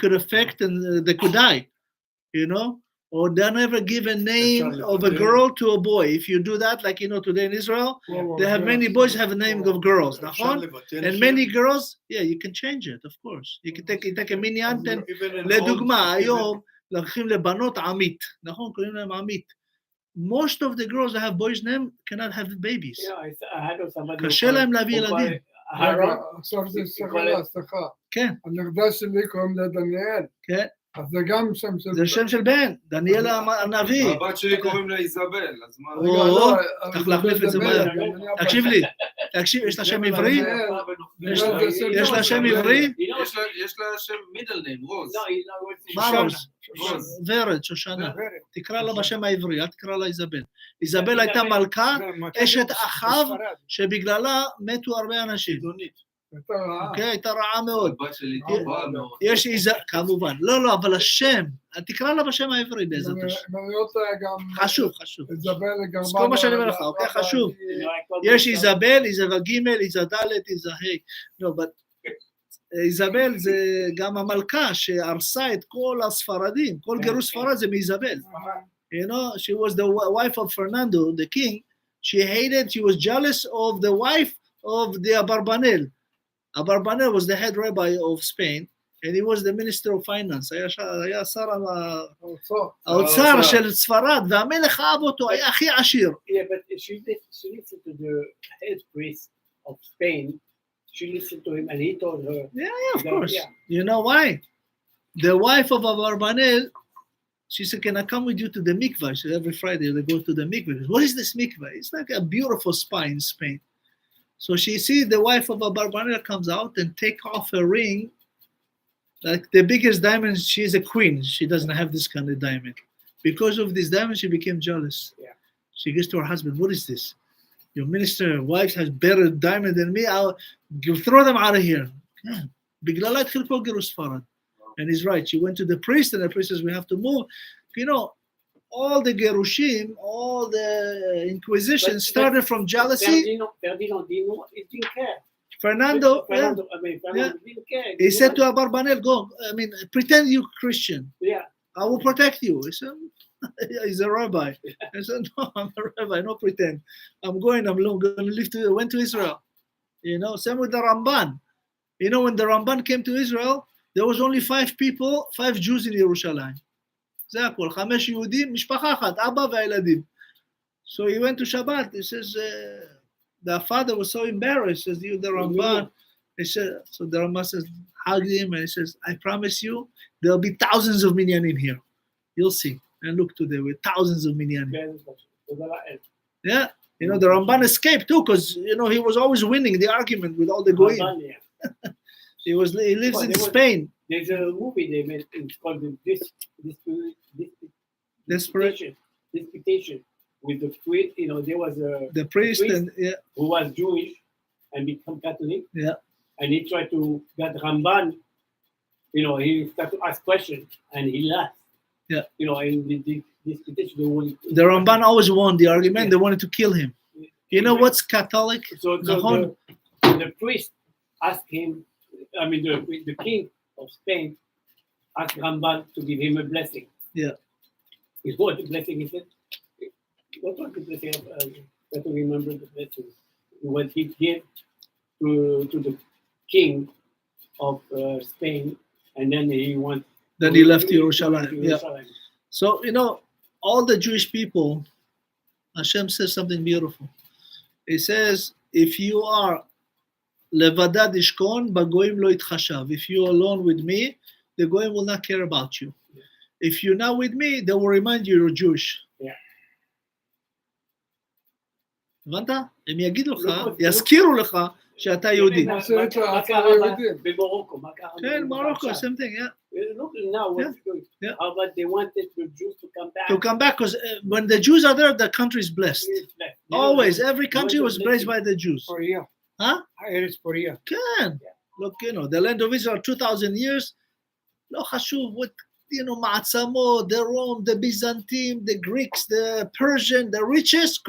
could affect and they could die, you know? Or don't ever give a name of a girl to a boy. If you do that, like you know today in Israel, they have many boys have a name of girls, נכון? And many girls, yeah, you can change it, of course. You can take a minyan, לדוגמה, היום, לוקחים לבנות עמית, נכון? קוראים להם עמית. Most of the girls that have boys' name cannot have babies. קשה להם להביא ילדים. עכשיו זה סליחה. כן. הנכדה שלי קוראים לה דניאל. כן. אז זה גם שם של... זה שם של בן, דניאל הנביא. הבת שלי קוראים לה איזבל, אז מה? צריך להחליף את זה מהר. תקשיב לי, תקשיב, יש לה שם עברי? יש לה שם עברי? יש לה שם מידל ניים, רוז. מה רוז? ורד, שושנה. תקרא לה בשם העברי, אל תקרא לה איזבל. איזבל הייתה מלכה, אשת אחאב, שבגללה מתו הרבה אנשים. אוקיי, הייתה רעה מאוד. הבת שלי טובה מאוד. יש כמובן. לא, אבל השם, תקרא לה בשם העברי בעזרת השם. חשוב. אז כל מה שאני אומר לך, אוקיי, חשוב. יש איזבל, איזבל ג', איזה ד', איזה ה'. לא, איזבל זה גם המלכה שהרסה את כל הספרדים, כל גירוש ספרד זה מאיזבל. You know, she was the wife of Fernando, the king. She was jealous of the wife of the Abarbanel. Abarbanel was the head rabbi of Spain, and he was the minister of finance. היה שר האוצר של ספרד, והמלך אהב אותו, היה הכי עשיר. Yeah, but she listened to the head priest of Spain. She listened to him, and he told her. Yeah, of course. Yeah. You know why? The wife of Abarbanel, she said, "Can I come with you to the mikvah?" She said, every Friday they go to the mikvah. What is this mikvah? It's like a beautiful spa in Spain. So she sees the wife of Abarbanel comes out and take off her ring, like the biggest diamond. She's a queen. She doesn't have this kind of diamond. Because of this diamond, she became jealous. Yeah. She goes to her husband, "What is this? Your minister wife has better diamond than me. I'll throw them out of here." Yeah. בגללה התחיל כל גירוש ספרד. And he's right. She went to the priest, and the priest says, "We have to move." You know, all the Gerushim, all the Inquisition started from jealousy. Ferdinand didn't care. Fernando didn't care. He said to Abarbanel, "Go. I mean, pretend you're Christian. Yeah. I will protect you." He said, "He's a rabbi." I said, "No, I'm a rabbi. No pretend. I'm going to live went to Israel." You know, same with the Ramban. You know, when the Ramban came to Israel, there was only 5 Jews in Yerushalayim. זה הכל, 5 יהודים, משפחה אחת, אבא והילדים. So he went to Shabbat. He says, the father was so embarrassed. He says, "You, the Ramban." He said, so the Ramban says, hugged him, and he says, "I promise you, there'll be thousands of minyanim here. You'll see." And look today, with thousands of minyanim. Yeah. You know, the Ramban escaped too, because you know he was always winning the argument with all the goyim. Ramban, yeah. He lives Well, in there was- Spain. There's a movie they made. It's called Desperate. Disputation with the priest. You know, there was a The priest and yeah, who was Jewish and become Catholic. Yeah. And he tried to get Ramban. You know, he started to ask questions and he lost. Yeah. You know, in the disputation, the Ramban always won the argument. Yeah. They wanted to kill him. You know what's Catholic? So Nahon? the priest asked him. I mean, the king of Spain asked Ramban to give him a blessing. Yeah. You know what the blessing he said? What was the blessing? I don't remember the blessing. What he gave to the king of Spain, and then he went. Then he left Jerusalem. Yeah. So, you know, all the Jewish people, Hashem says something beautiful. He says, if you are levadad ishkon, bagoim lo itchashav. If you're alone with me, the goyim will not care about you. If you're not with me, they will remind you you're Jewish. Yeah. הבנת? הם יגידו לך, לא, יזכירו לך שאתה יהודי. מה קרה קרה ליהודים? במרוקו? מה קרה כן, מרוקו, עכשיו? same thing, yeah. Look now what's going. Yeah. How about they wanted the Jews to come back? To come back, because when the Jews are there, the country is blessed. It's like, you know, Always, every country the was blessed by the Jews. פוריה. Huh? הארץ פוריה. כן. Look, you know, the land of Israel, 2,000 years, לא חשוב, what, you know, מעצמות, the Rome, the Byzantine, the Greeks, the Persian, the richest,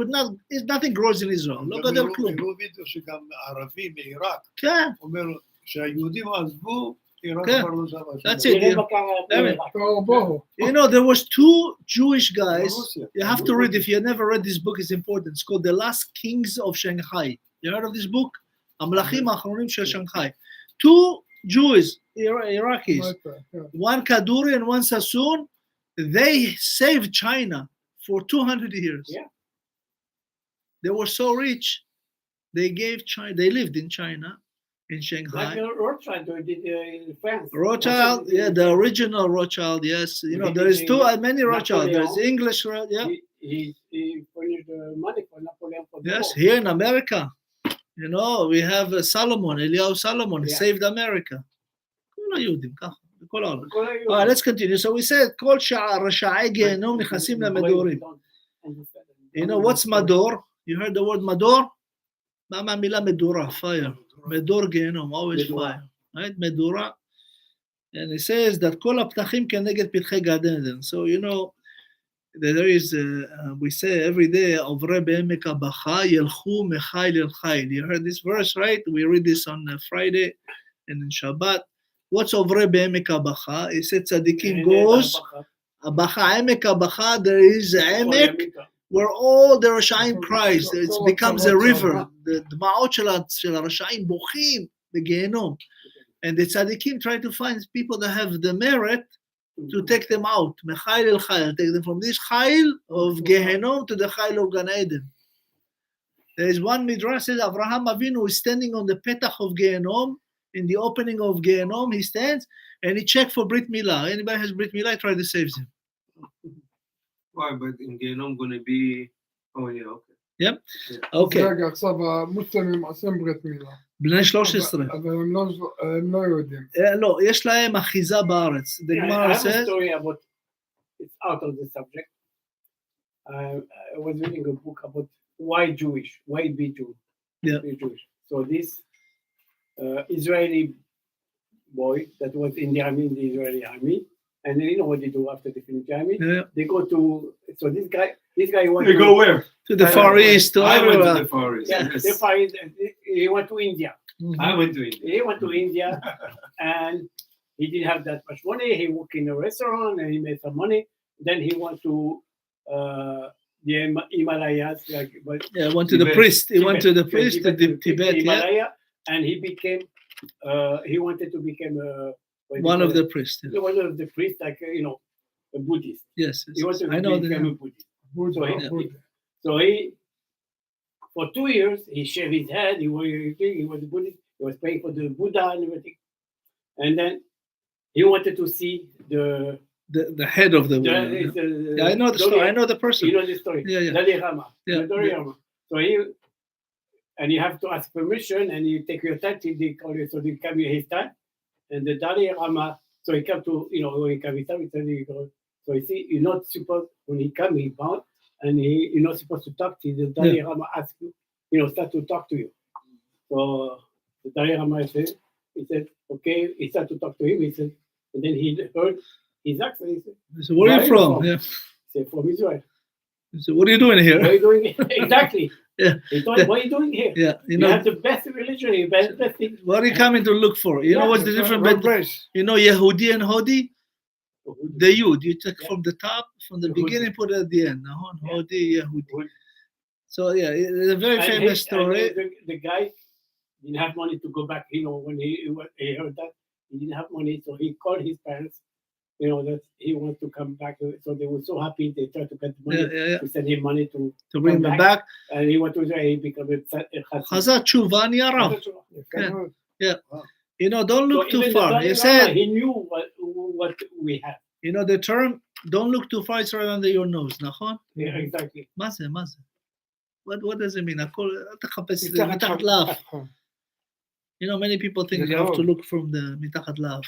nothing grows in Israel. לא גדל כלום. הראו וידאו שגם ערבי מעיראק כן, אומר שהיהודים עזבו, עיראק כן. כבר לא זבה. That's it. תראה מה קרה באמת. בעיראק. תוהו בוהו. You know, there was two Jewish guys. ברוסיה. You have to read, if you never read this book, it's important. It's called The Last Kings of Shanghai. You heard of this book? המלכים האחרונים של Shanghai. Two Jews, Iraqis, one Kaduri and one Sassoon, they saved China for 200 years. Yeah. They were so rich, they gave China, they lived in China, in Like Shanghai. Rothschild did in France. Rothschild, yeah, the original Rothschild, yes. You know, there is many Rothschild. There's English, yeah. He furnished money for Napoleon for the Yes, war. here in America, you know, we have Solomon, Eliyahu Solomon, he Yeah. saved America. כל היהודים, ככה, בכל העולם. כל היום. All right, let's continue. So we said, כל רשעי גיהנום נכנסים למדורים. You know, what's מדור? You heard the word מדור? מה מהמילה מדורה? Fire. מדור גיהנום, always מדורה. fire. Right? מדורה. And it says that כל הפתחים כנגד פתחי גן עדן. So, you know, there is, we say every day, עוברי בעמק הבכה, ילכו מחיל אל חיל. You heard this verse, right? We read this on Friday and in Shabbat. What's עוברי בעמק הבכה? It said צדיקים goes, הבכה, עמק הבכה, there is עמק where all the רשעים cries. It becomes a river. The דמעות של הרשעים בוכים בגיהנום. And the tzaddikim try to find people that have the merit to take them out. מחיל אל חיל, take them from this חיל of Gehenom to the חיל of Gan Eden. There is one midrash says Avraham Avinu is standing on the petach of Gehenom, in the opening of Gehenom, he stands and he checks for Brit Milah. Anybody has Brit Milah, try to save him. Why? But in Geheinom going to be. Oh yeah, okay. Yep. Okay. רגע, עכשיו המוסלמים עושים ברית מילה. בני 13. אבל הם לא יודעים. לא, יש להם אחיזה בארץ. The Yeah, I Gemara have a says, story about, it's out of the subject. I was reading a book about why Jewish, why be Jew, Yeah. be Jewish. So this Israeli boy that was in the army, in the Israeli army, and you know what they do after they finish the army? yeah, They go to, so this guy wants You to go where? to the Far East, to I went to everywhere. the Far East. Yeah, Yes. they find, he went to India. I went to India. He went to India and he didn't have that much money. He worked in a restaurant and he made some money. Then he went to the Himalayas, like, but Yeah, went to the Tibet. priest. He went to the Tibet, priest, to the Tibet, yeah. Himalaya, and he became, he wanted to become One of the priests. Yeah. one of the priests, like, you know, a Buddhist. Yes, He wanted to I know become a the Buddhist. בודה. So he, for 2 years, he shaved his head. He was a Buddhist. He was praying for the Buddha and everything. And then he wanted to see the head of the. Yeah, I know the story. I know the person. You know the story. Yeah, yeah. Dalai Lama. Yeah, The Dalai yeah. Lama. So and you have to ask permission, and you take your time till they call you. So they come here his time, and the Dari Rama. So he come to, when he come, he said, so you see, you're not supposed, when he come, he bound, and you're not supposed to talk to you. The Dari Rama ask you, start to talk to you. So the Dari Rama said, okay, he started to talk to him. He said, and then he heard his accent. He said, where are you from? Yeah. He said, from Israel. He said, what are you doing here? What are you doing here? Exactly. Yeah. He told him, what are you doing here? Yeah. You have the best religion, the best thing. What are you coming to look for? You know what's the difference between, Yehudi and Hodi? The Yud, you take from the top, from the beginning, put it at the end. Hodi, Yehudi. So yeah, it's a very famous story. The guy didn't have money to go back, when he heard that, he didn't have money, so he called his parents, that he wants to come back. So they were so happy, they tried to get money to send him money to bring him back. And he went to Israel, he became a Chazat Tshuva niyeh Rav. Yeah. Don't look too far. He said, he knew what we had. The term, don't look too far, it's right under your nose, נכון? Yeah, exactly. מה זה? What does it mean? הכל, אל תחפש את זה מתחת לאף. Many people think you have to look from the מתחת לאף.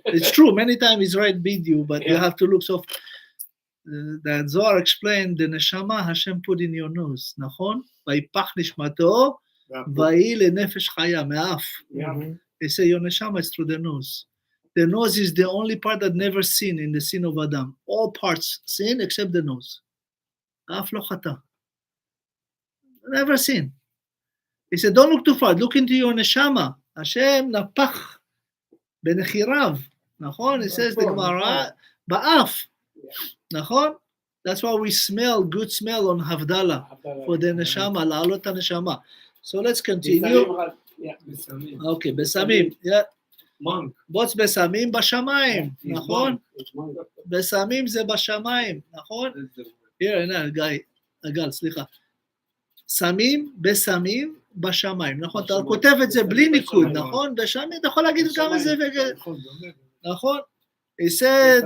It's true, many times it's right video, but you have to look so. The Zohar explained, the neshama Hashem put in your nose, נכון? ויפח נשמתו, ויהי לנפש חיה, מהאף. They say your neshama is through the nose. The nose is the only part that never sin in the sin of Adam. All parts sin except the nose. האף לא חטא. Never sin. He said, don't look too far, look into your neshama. Hashem napach benechirav. Nachon? He says the Gemara, ba'af. Nachon? That's why we smell good smell on Havdalah for the neshama, la'alot neshama. So let's continue. Okay, besamim. Yeah. What's besamim? Bashamayim. Nachon? Besamim ze bashamayim. Nachon? Here, Agal, סליחה. סמים בסמים בשמיים, נכון? אתה כותב את זה בלי ניקוד, נכון? בשמים, אתה יכול להגיד גם את זה נכון? He said,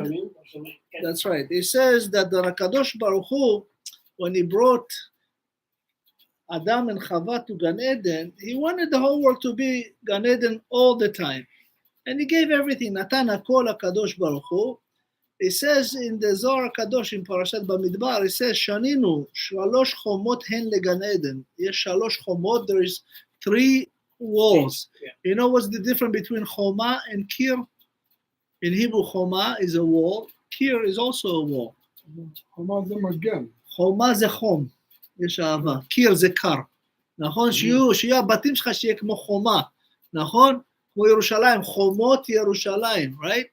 that's right, he says that the הקדוש ברוך הוא, when he brought Adam and Chava to Gan Eden, he wanted the whole world to be Gan Eden all the time. And he gave everything, נתן הכל הקדוש ברוך הוא. It says in the Zohar Kadosh in Parashat Bamidbar, it says, Shaninu, shalosh chomot hen legan Eden. Yes, shalosh chomot, there is 3 walls. Yeah. You know what's the difference between choma and kir? In Hebrew, choma is a wall, kir is also a wall. חומה זה מגן. חומה זה חום, יש אהבה. קיר זה קר. נכון? שיהיו הבתים שלך שיהיה כמו חומה. נכון? כמו ירושלים, חומות ירושלים, right?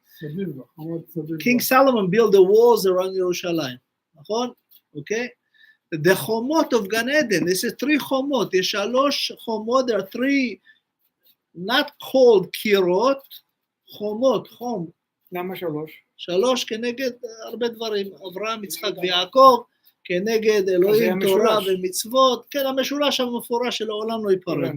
King Solomon built the walls around Yerushalayim. נכון? Okay? The chomot of Gan Eden, this is 3 chomot. יש 3 chomot, there are 3 not called kirot, chomot, חום. למה 3? 3 כנגד הרבה דברים, אברהם, יצחק ויעקב, כנגד אלוהים, תורה ומצוות. כן, המשולש המפורש של העולם לא ייפרד.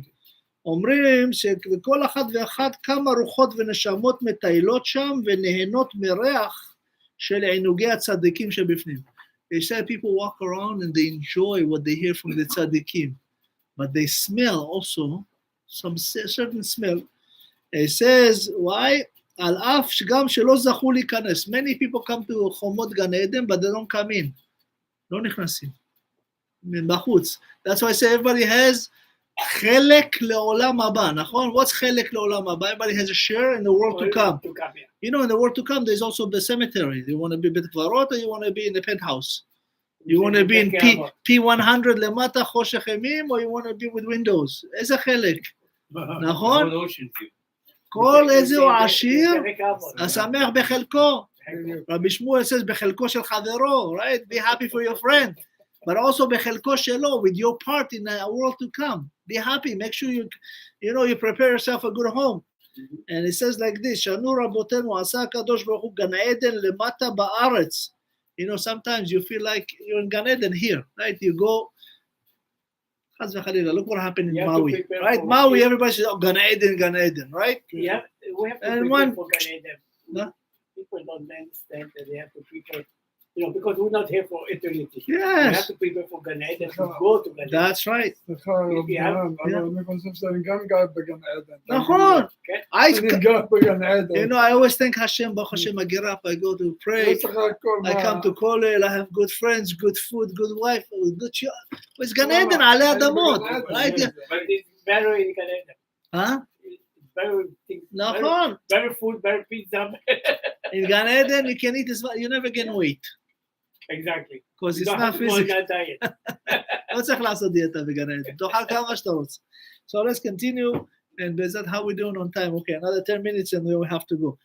אומרים שכל אחד ואחד כמה רוחות ונשמות מטיילות שם ונהנות מריח של עינוגי הצדיקים שבפנים. They say people walk around and they enjoy what they hear from the tzadikim, but they smell also some certain smell. It says, why? על אף שגם שלא זכו להיכנס. Many people come to חומות גן עדן, but they don't come in. לא נכנסים. בחוץ. That's why I say everybody has חלק לעולם הבא, נכון? What's חלק לעולם הבא? Everybody has a share in the world to come. You know, in the world to come, there's also the cemetery. You want to be בית קברות, or you want to be in the penthouse? You want to be in P100 למטה, חושך ימים, or you want to be with windows? איזה חלק? נכון? כל איזה הוא עשיר, השמח בחלקו. רבי שמואל says, בחלקו של חברו, right? Be happy for your friend. But also בחלקו שלו, with your part in the world to come. Be happy, make sure you prepare yourself a good home. And it says like this, שנו רבותינו, עשה הקדוש ברוך הוא גן עדן למטה בארץ. You know, sometimes you feel like you're in Gan Eden here, right? You go, חס וחלילה, look what happened in Maui, right? Maui, everybody says, oh, Gan Eden, right? Yeah, we have to prepare for Gan Eden. People don't understand that they have to prepare You know, because we're not here for eternity. We Yes, have to prepare for Gan Eden, to go to Gan Eden. that's right. סליחה, רב דהן, אבל אני חושב שאני גם גר בגן עדן. נכון. אני גר בגן עדן. You know, I always thank Hashem, Baruch Hashem, I get up, I go to pray, יש לך הכל, I come to Kollel, I have good friends, good food, good wife, good job. It's Gan Eden, עלי אדמות, right? But it's better in Gan Eden. Huh? It's better things. נכון. Better food, better pizza. In Gan Eden, you can eat as well, you never gain weight, Exactly. because You it's don't not have to go on physical. that diet. לא צריך לעשות דיאטה בגן עדן, תאכל כמה שאתה רוצה. So let's continue, and בעזרת how we doing on time? Okay, another 10 minutes and we have to go.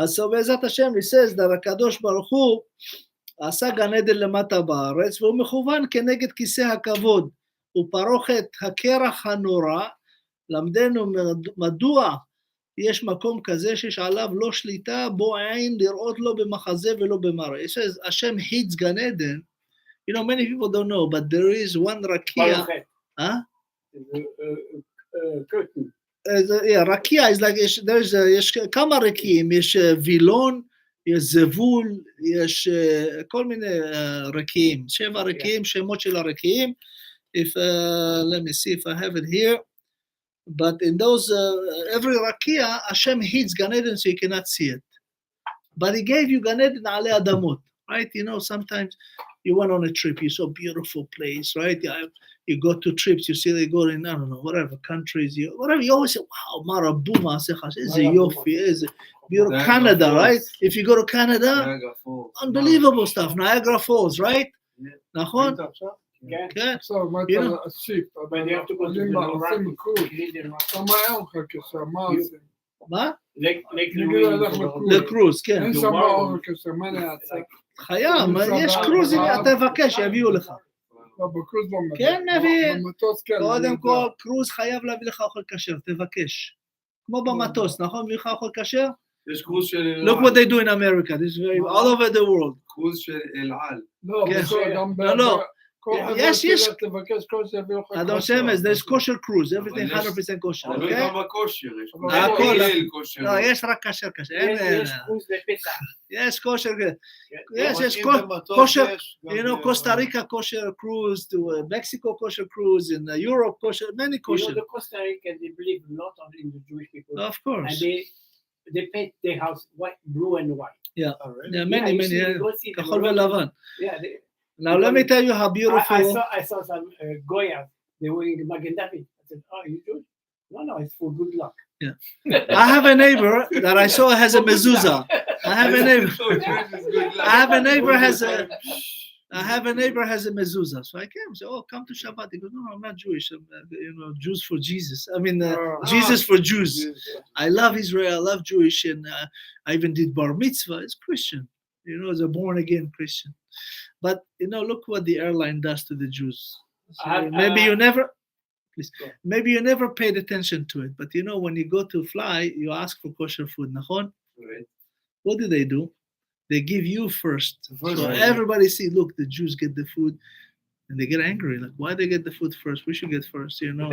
So בעזרת השם, he says that הקדוש ברוך הוא עשה גן עדן למטה בארץ, והוא מכוון כנגד כיסא הכבוד, ופרוכת הקרח הנורא, למדנו מדוע יש מקום כזה שיש עליו לא שליטה, בו עין לראות לו במחזה ולא במראה. He says, השם hides גן עדן. You know, many people don't know, but there is one rakia. Huh? Curtain. Yeah, rakia is like, יש כמה רקיעים, יש וילון, יש זבול, יש כל מיני רקיעים, 7 רקיעים, שמות של הרקיעים. If, let me see if I have it here. But in those, every rakia, Hashem hides Gan Eden so you cannot see it. But he gave you Gan Eden ale adamot, right? You know, sometimes you went on a trip, you saw a beautiful place, right? You go to trips, you see they go in, I don't know, whatever countries, whatever, you always say, wow, marabu ma'aseh, is a yofi, is beautiful. Canada, Falls. right? If you go to Canada, Niagara Falls. unbelievable stuff. Niagara Falls, right? Yeah. נכון? כן. כן. עכשיו, מה You אתה know. עשית? But you have to go to the עושים קורס. אתה מה היה לך כשם? מה עושים? מה? Lake נגיד Louise. הלך לקורס. לקרוז, כן. אין שם אור כשם, מה נעשה? חייב, יש קרוזים, תבקש, יביאו לך. לא, בקורס לא מבין. כן, נביא. במטוס כן. קודם כל, קרוז חייב להביא לך אוכל כשר, תבקש. כמו במטוס, נכון? מביא לך אוכל כשר? יש קרוז של אל Look what they do in America, this is very, all over the world. קרוז של אל על. לא, כן. בסדר, גם לא, לא. כל יש, חברה תבקש קורס שיביאו לך אדון שמש, there's kosher cruise, everything 100% kosher, אבל אוקיי? גם בכושר, יש הכל, הלל כושר. לא, יש רק כשר כשר, יש קורס בפסח. יש כושר, יש אם kosher, במטוס יש, גם you know, Costa Rica kosher cruise, to Mexico kosher cruise, in Europe kosher, many You know, kosher. the Costa Rican, they believe a lot in the Jewish people. Of And course. they paint their house white, blue and white. Yeah, already. yeah, many, you many, see, you go see them כחול around. ולבן. Yeah, they, Now let me tell you how beautiful. I saw some Goyas. They were in the Magen David. I said, "Oh, you Jewish? No, it's for good luck." I have a neighbor that I saw has a mezuzah. I have a neighbor. I have a neighbor has a mezuzah. So I came. So, oh, come to Shabbat. He goes, no, I'm not Jewish. I'm, Jews for Jesus. I mean, Jesus for Jews. I love Israel. I love Jewish, and I even did bar mitzvah. It's Christian. You know, as a born again Christian. But you know, look what the airline does to the Jews. So maybe you never. Please. Maybe you never paid attention to it, but you know, when you go to fly, you ask for kosher food. Nachon? Right. What do? They give you first. So right. everybody see, look, the Jews get the food, and they get angry. Like, why they get the food first? We should get first, you know.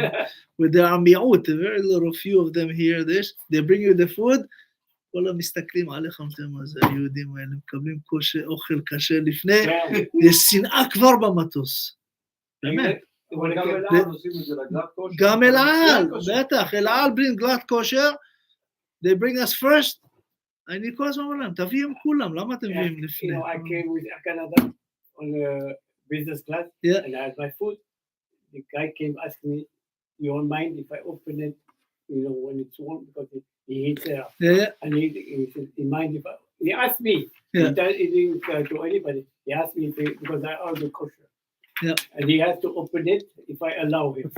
With the mi'ut, a very little few of them here, they bring you the food. כל המסתכלים עליכם, מה זה היהודים האלה, מקבלים אוכל קשה לפני, יש שנאה כבר במטוס. באמת. גם אל על, בטח, אל על bring גלת כושר, they bring us first, אני כל הזמן אומר להם, תביאו כולם, למה אתם מביאים לפני? You know, I came with Canada on a business class, and I had my food. The guy came asking me, you don't mind if I open it, you know, when it's warm, because he hates it. And he said, he mind if he asked me, he didn't to anybody, he asked me because I ordered kosher. And he has to open it if I allow him.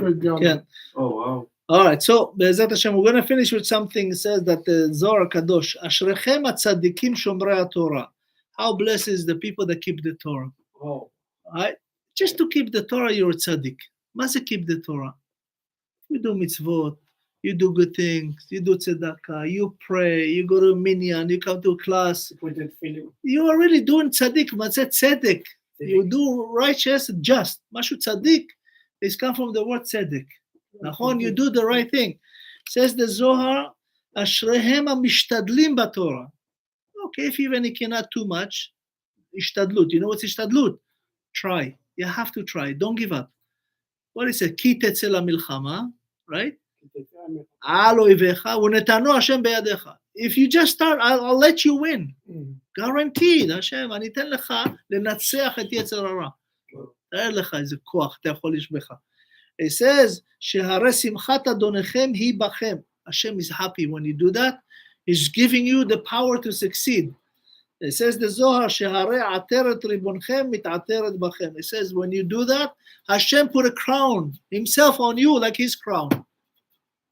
Oh, wow. All right, so בעזרת השם, we're going to finish with something that says that the Zohar הקדוש, אשריכם הצדיקים שומרי התורה. How blessed is the people that keep the Torah. Oh. Right? Just to keep the Torah, you're a tzaddik. מה זה keep the Torah? You do mitzvot, you do good things, you do tzedakah, you pray, you go to minyan, you come to class. You are really doing tzaddik, מה זה tzedek. You do righteous, just. משהו tzaddik is come from the word tzedek. נכון? You do the right thing. Says the Zohar, אשריהם המשתדלים בתורה. Okay, if even you cannot too much, השתדלות. You know what's השתדלות? Try. You have to try. Don't give up. What is it? כי תצא למלחמה, right? על אויביך, ונתנו השם בידיך. If you just start, I'll let you win. Guaranteed, השם, אני אתן לך לנצח את יצר הרע. תאר לך איזה כוח אתה יכול לשבך. It says, שהרי שמחת אדונכם היא בכם. Hashem is happy when you do that. He's giving you the power to succeed. It says the Zohar, שהרי עטרת ריבונכם מתעטרת בכם. It says, when you do that, Hashem put a crown himself on you like his crown.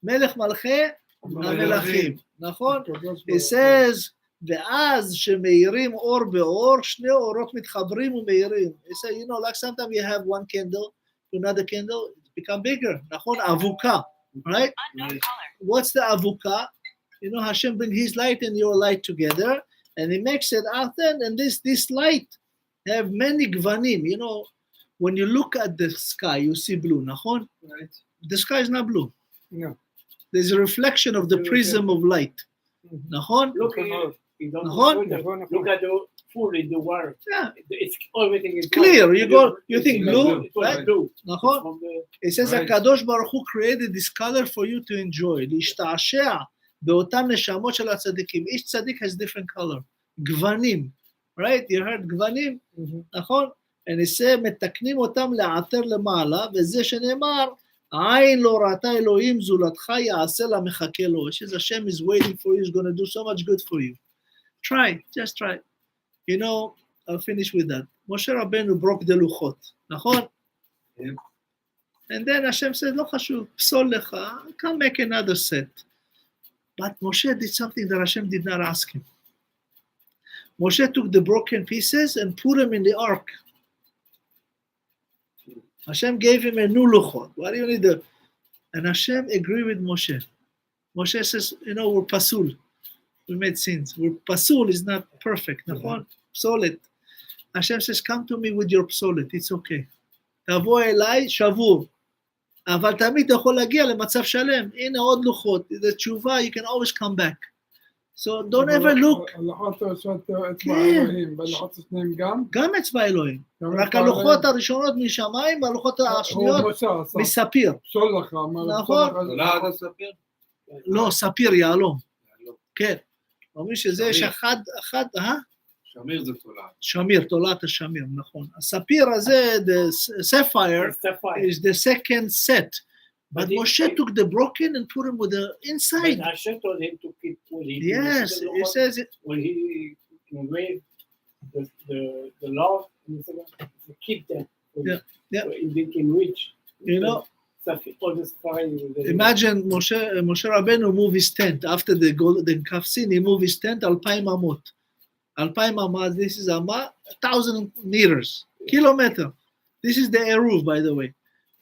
מלך מלכי המלכים. נכון? It says, ואז שמאירים אור באור, שני אורות מתחברים ומאירים. It says, you know, like sometimes you have one candle to another candle, it become bigger. נכון? אבוקה, right? What's the אבוקה? You know, Hashem bring his light and your light together, and he makes it out there, and this light have many gvanim. You know, when you look at the sky, you see blue, נכון? Right. The sky is not blue. No. There's a reflection of the prism of light. נכון? Look at it. נכון? Look at the food in the water. Yeah. It's everything is Clear. white. You go, you think blue, It was right? blue. נכון? From the- It says, Right. הקדוש ברוך הוא created this color for you to enjoy, להשתעשע באותן נשמות של הצדיקים. Each צדיק has different color. גוונים. Right? You heard גוונים? נכון? And it says, מתקנים אותם לעטר למעלה, וזה שנאמר, עין לא ראתה אלוהים זולתך יעשה לה מחכה לו. It says, Hashem is waiting for you, he's going to do so much good for you. Try, just try. You know, I'll finish with that. Moshe Rabbeinu broke the luchot, נכון? Yeah. And then Hashem said, לא חשוב, פסול לך, come make another set. But Moshe did something that Hashem did not ask him. Moshe took the broken pieces and put them in the ark. Hashem gave him a new luchot. What do you need? And Hashem agreed with Moshe. Moshe says, you know, we're pasul. We made sins. We're pasul is not perfect. נכון? פסולת. Hashem says, come to me with your פסולת. It's okay. תבוא אליי שבור. אבל תמיד אתה יכול להגיע למצב שלם. הנה עוד לוחות. The תשובה, you can always come back. So don't ever look. הלוחות עושות אצבע כן. אלוהים, והלוחות השניים גם. גם אצבע אלוהים. גם רק אצבע הלוחות אלוהים. הראשונות משמיים והלוחות הוא השניות משה עשה. מספיר. פסול לך, אמר, נכון. פסול לך. תולעת הספיר? לא, ספיר יהלום. כן. אומרים שזה יש שמיר. אחד, שמיר זה תולעת. שמיר, תולעת השמיר, נכון. הספיר הזה, the sapphire, Sapphire. is the second set. But But Moshe took the broken and put them with the But inside. Hashem told him to keep when he Yes, it says it. when he engraved the law, and he said, keep them. Yeah, yeah. So they can reach. You know, All this fine. imagine Moshe Rabbeinu move his tent after the golden calf scene. He moved his tent 2,000 amot. 2,000 amot. This is 1,000 meters, kilometer. This is the eruv, by the way.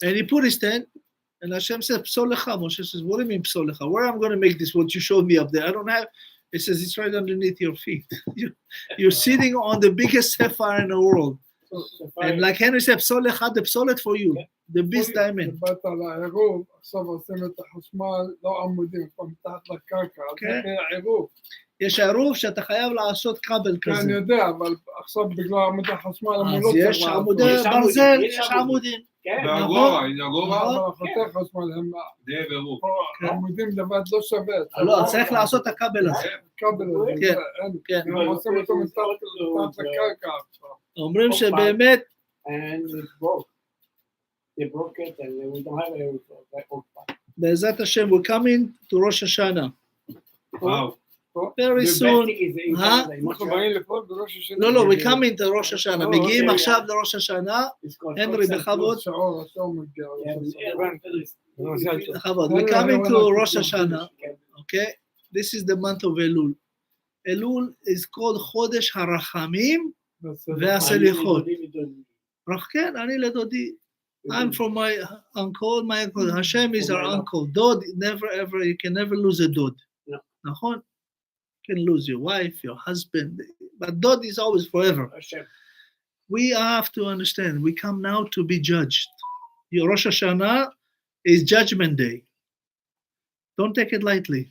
And he put his tent. And Hashem said, Psol lecha. Moshe says, what do you mean Psol lecha? Where am I going to make this? What you showed me up there? I don't have. It says it's right underneath your feet. You're sitting on the biggest sapphire in the world. And like Henry said, Psol lecha, the psolet for you, the beast diamond. דיברת על העירוב, עכשיו עושים את החשמל, לא עמודים, כבר מתחת לקרקע, אז כן. זה העירוב. יש עירוב שאתה חייב לעשות כבל כן, אני כזה. יודע, אבל עכשיו בגלל עמוד החשמל, אז המולות יש עמודי ברזל, יש עמודים. ואגורה, הנה אגורה, אבל החוטי חשמל הם זה ברור. עמודים לבד לא שווה. לא, צריך לעשות את הכבל הזה. כבל הזה, כן, אין. כן. הם עושים אותו מתחת לקרקע עכשיו. אומרים שבאמת, And it broke. They broke it, and we don't have a. בעזרת השם, we're coming to ראש השנה. וואו. Very soon. Huh? אנחנו באים לפה בראש השנה. לא, לא, we're coming to ראש השנה. מגיעים עכשיו לראש השנה, הנרי בכבוד. שעור, השעור מגיע. בכבוד. We're coming to ראש השנה. Okay? This is the month of Elul. Elul is called חודש הרחמים והסליחות. כן, אני לדודי. I'm from my uncle, Hashem is our uncle. Dod, never ever, you can never lose a dod. No. נכון? You can lose your wife, your husband, but dod is always forever. We have to understand, we come now to be judged. Your Rosh Hashanah is Judgment Day. Don't take it lightly.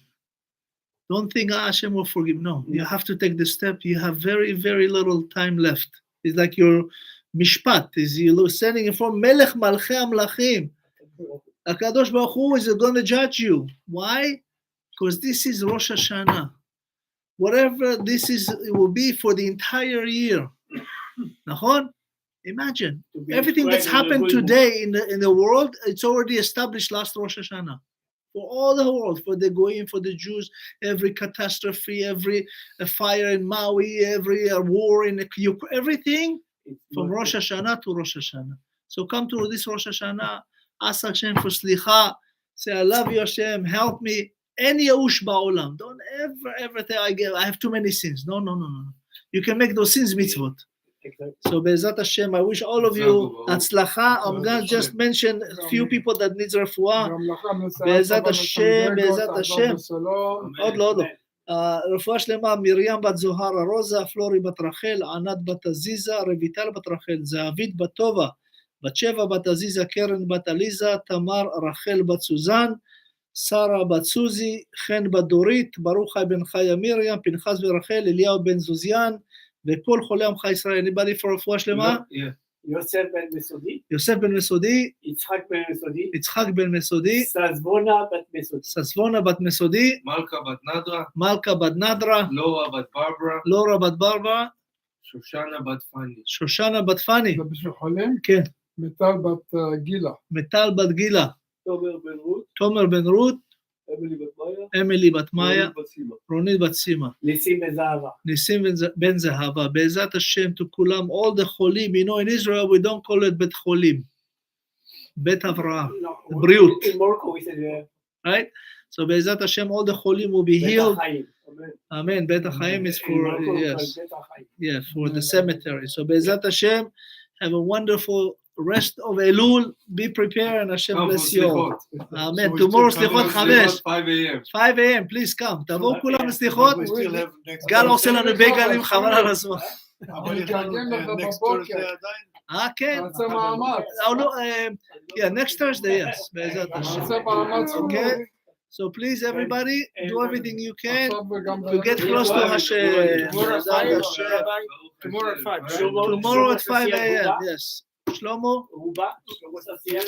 Don't think Hashem will forgive. No, you have to take the step. You have very, very little time left. It's like your mishpat. Is you standing in front Melech Malchei Amlachim. Akadosh Baruch Hu is going to judge you. Why? Because this is Rosh Hashanah. Whatever this is, it will be for the entire year. Nachon? Imagine everything that's happened today in the world. It's already established last Rosh Hashanah. For all the world, for the Goyim, for the Jews, every catastrophe, every fire in Maui, every war in Ukraine, everything from Rosh Hashanah to Rosh Hashanah. So come to this Rosh Hashanah, ask Hashem for slicha, say, I love you Hashem, help me. Any Yaush ba'olam. Don't ever say, I have too many sins. No. You can make those sins mitzvot. So Be'ezat Hashem, I wish all of you Hatzlacha. I'm going to just mention a few people that needs Refuah. Be'ezat Hashem. עוד לא. רפואה שלמה, מרים בת זוהרה, רוזה, פלורי בת רחל, ענת בת עזיזה, רויטל בת רחל, זהבית בת טובה, בת-שבע בת עזיזה, קרן בת עליזה, תמר רחל בת סוזן, שרה בת סוזי, חן בת דורית, ברוך חי בן חיה מרים, פנחס ורחל, אליהו בן זוזיאן, וכל חולי עמך ישראל. anybody for רפואה שלמה? יוסף בן מסודי. יוסף בן מסודי. יצחק בן מסודי. יצחק בן מסודי. סזבונה בת מסודי. סזבונה בת מסודי. מלכה בת נדרה. מלכה בת נדרה. לורה בת ברברה. לורה בת ברברה. שושנה בת פני. שושנה בת פני. זה בשביל חולים? כן. מיטל בת גילה. מיטל בת גילה. תומר בן רות. תומר בן רות. אמילי בת מאיה. אמילי בת מאיה. רונית בת סימה. רונית בת סימה. ניסים בן זהבה. ניסים בן זהבה. בעזרת השם to כולם, all the חולים, you know in Israel we don't call it בית חולים. בית הבראה. בריאות. In Morocco we said right? So בעזרת השם all the חולים will be healed. בית החיים. Amen. בית החיים is for, yes. בית החיים. Yeah, for the cemetery. So בעזרת השם, have a wonderful rest of Elul. Be prepared and Hashem bless you all. Amen. Tomorrow סליחות 5. 5 a.m. Please come. תבואו כולם לסליחות. גל עושה לנו בגלים חבל על הזמן. אבל נתרגם לך בבוקר. כן. נעשה מאמץ. Yeah, next Thursday, yes. בעזרת השם. נעשה מאמץ. Okay. So please everybody, do everything you can to get close to Hashem. Tomorrow at 5. Tomorrow at 5 a.m. Yes. Shlomo? הוא בא, שלמה סיים.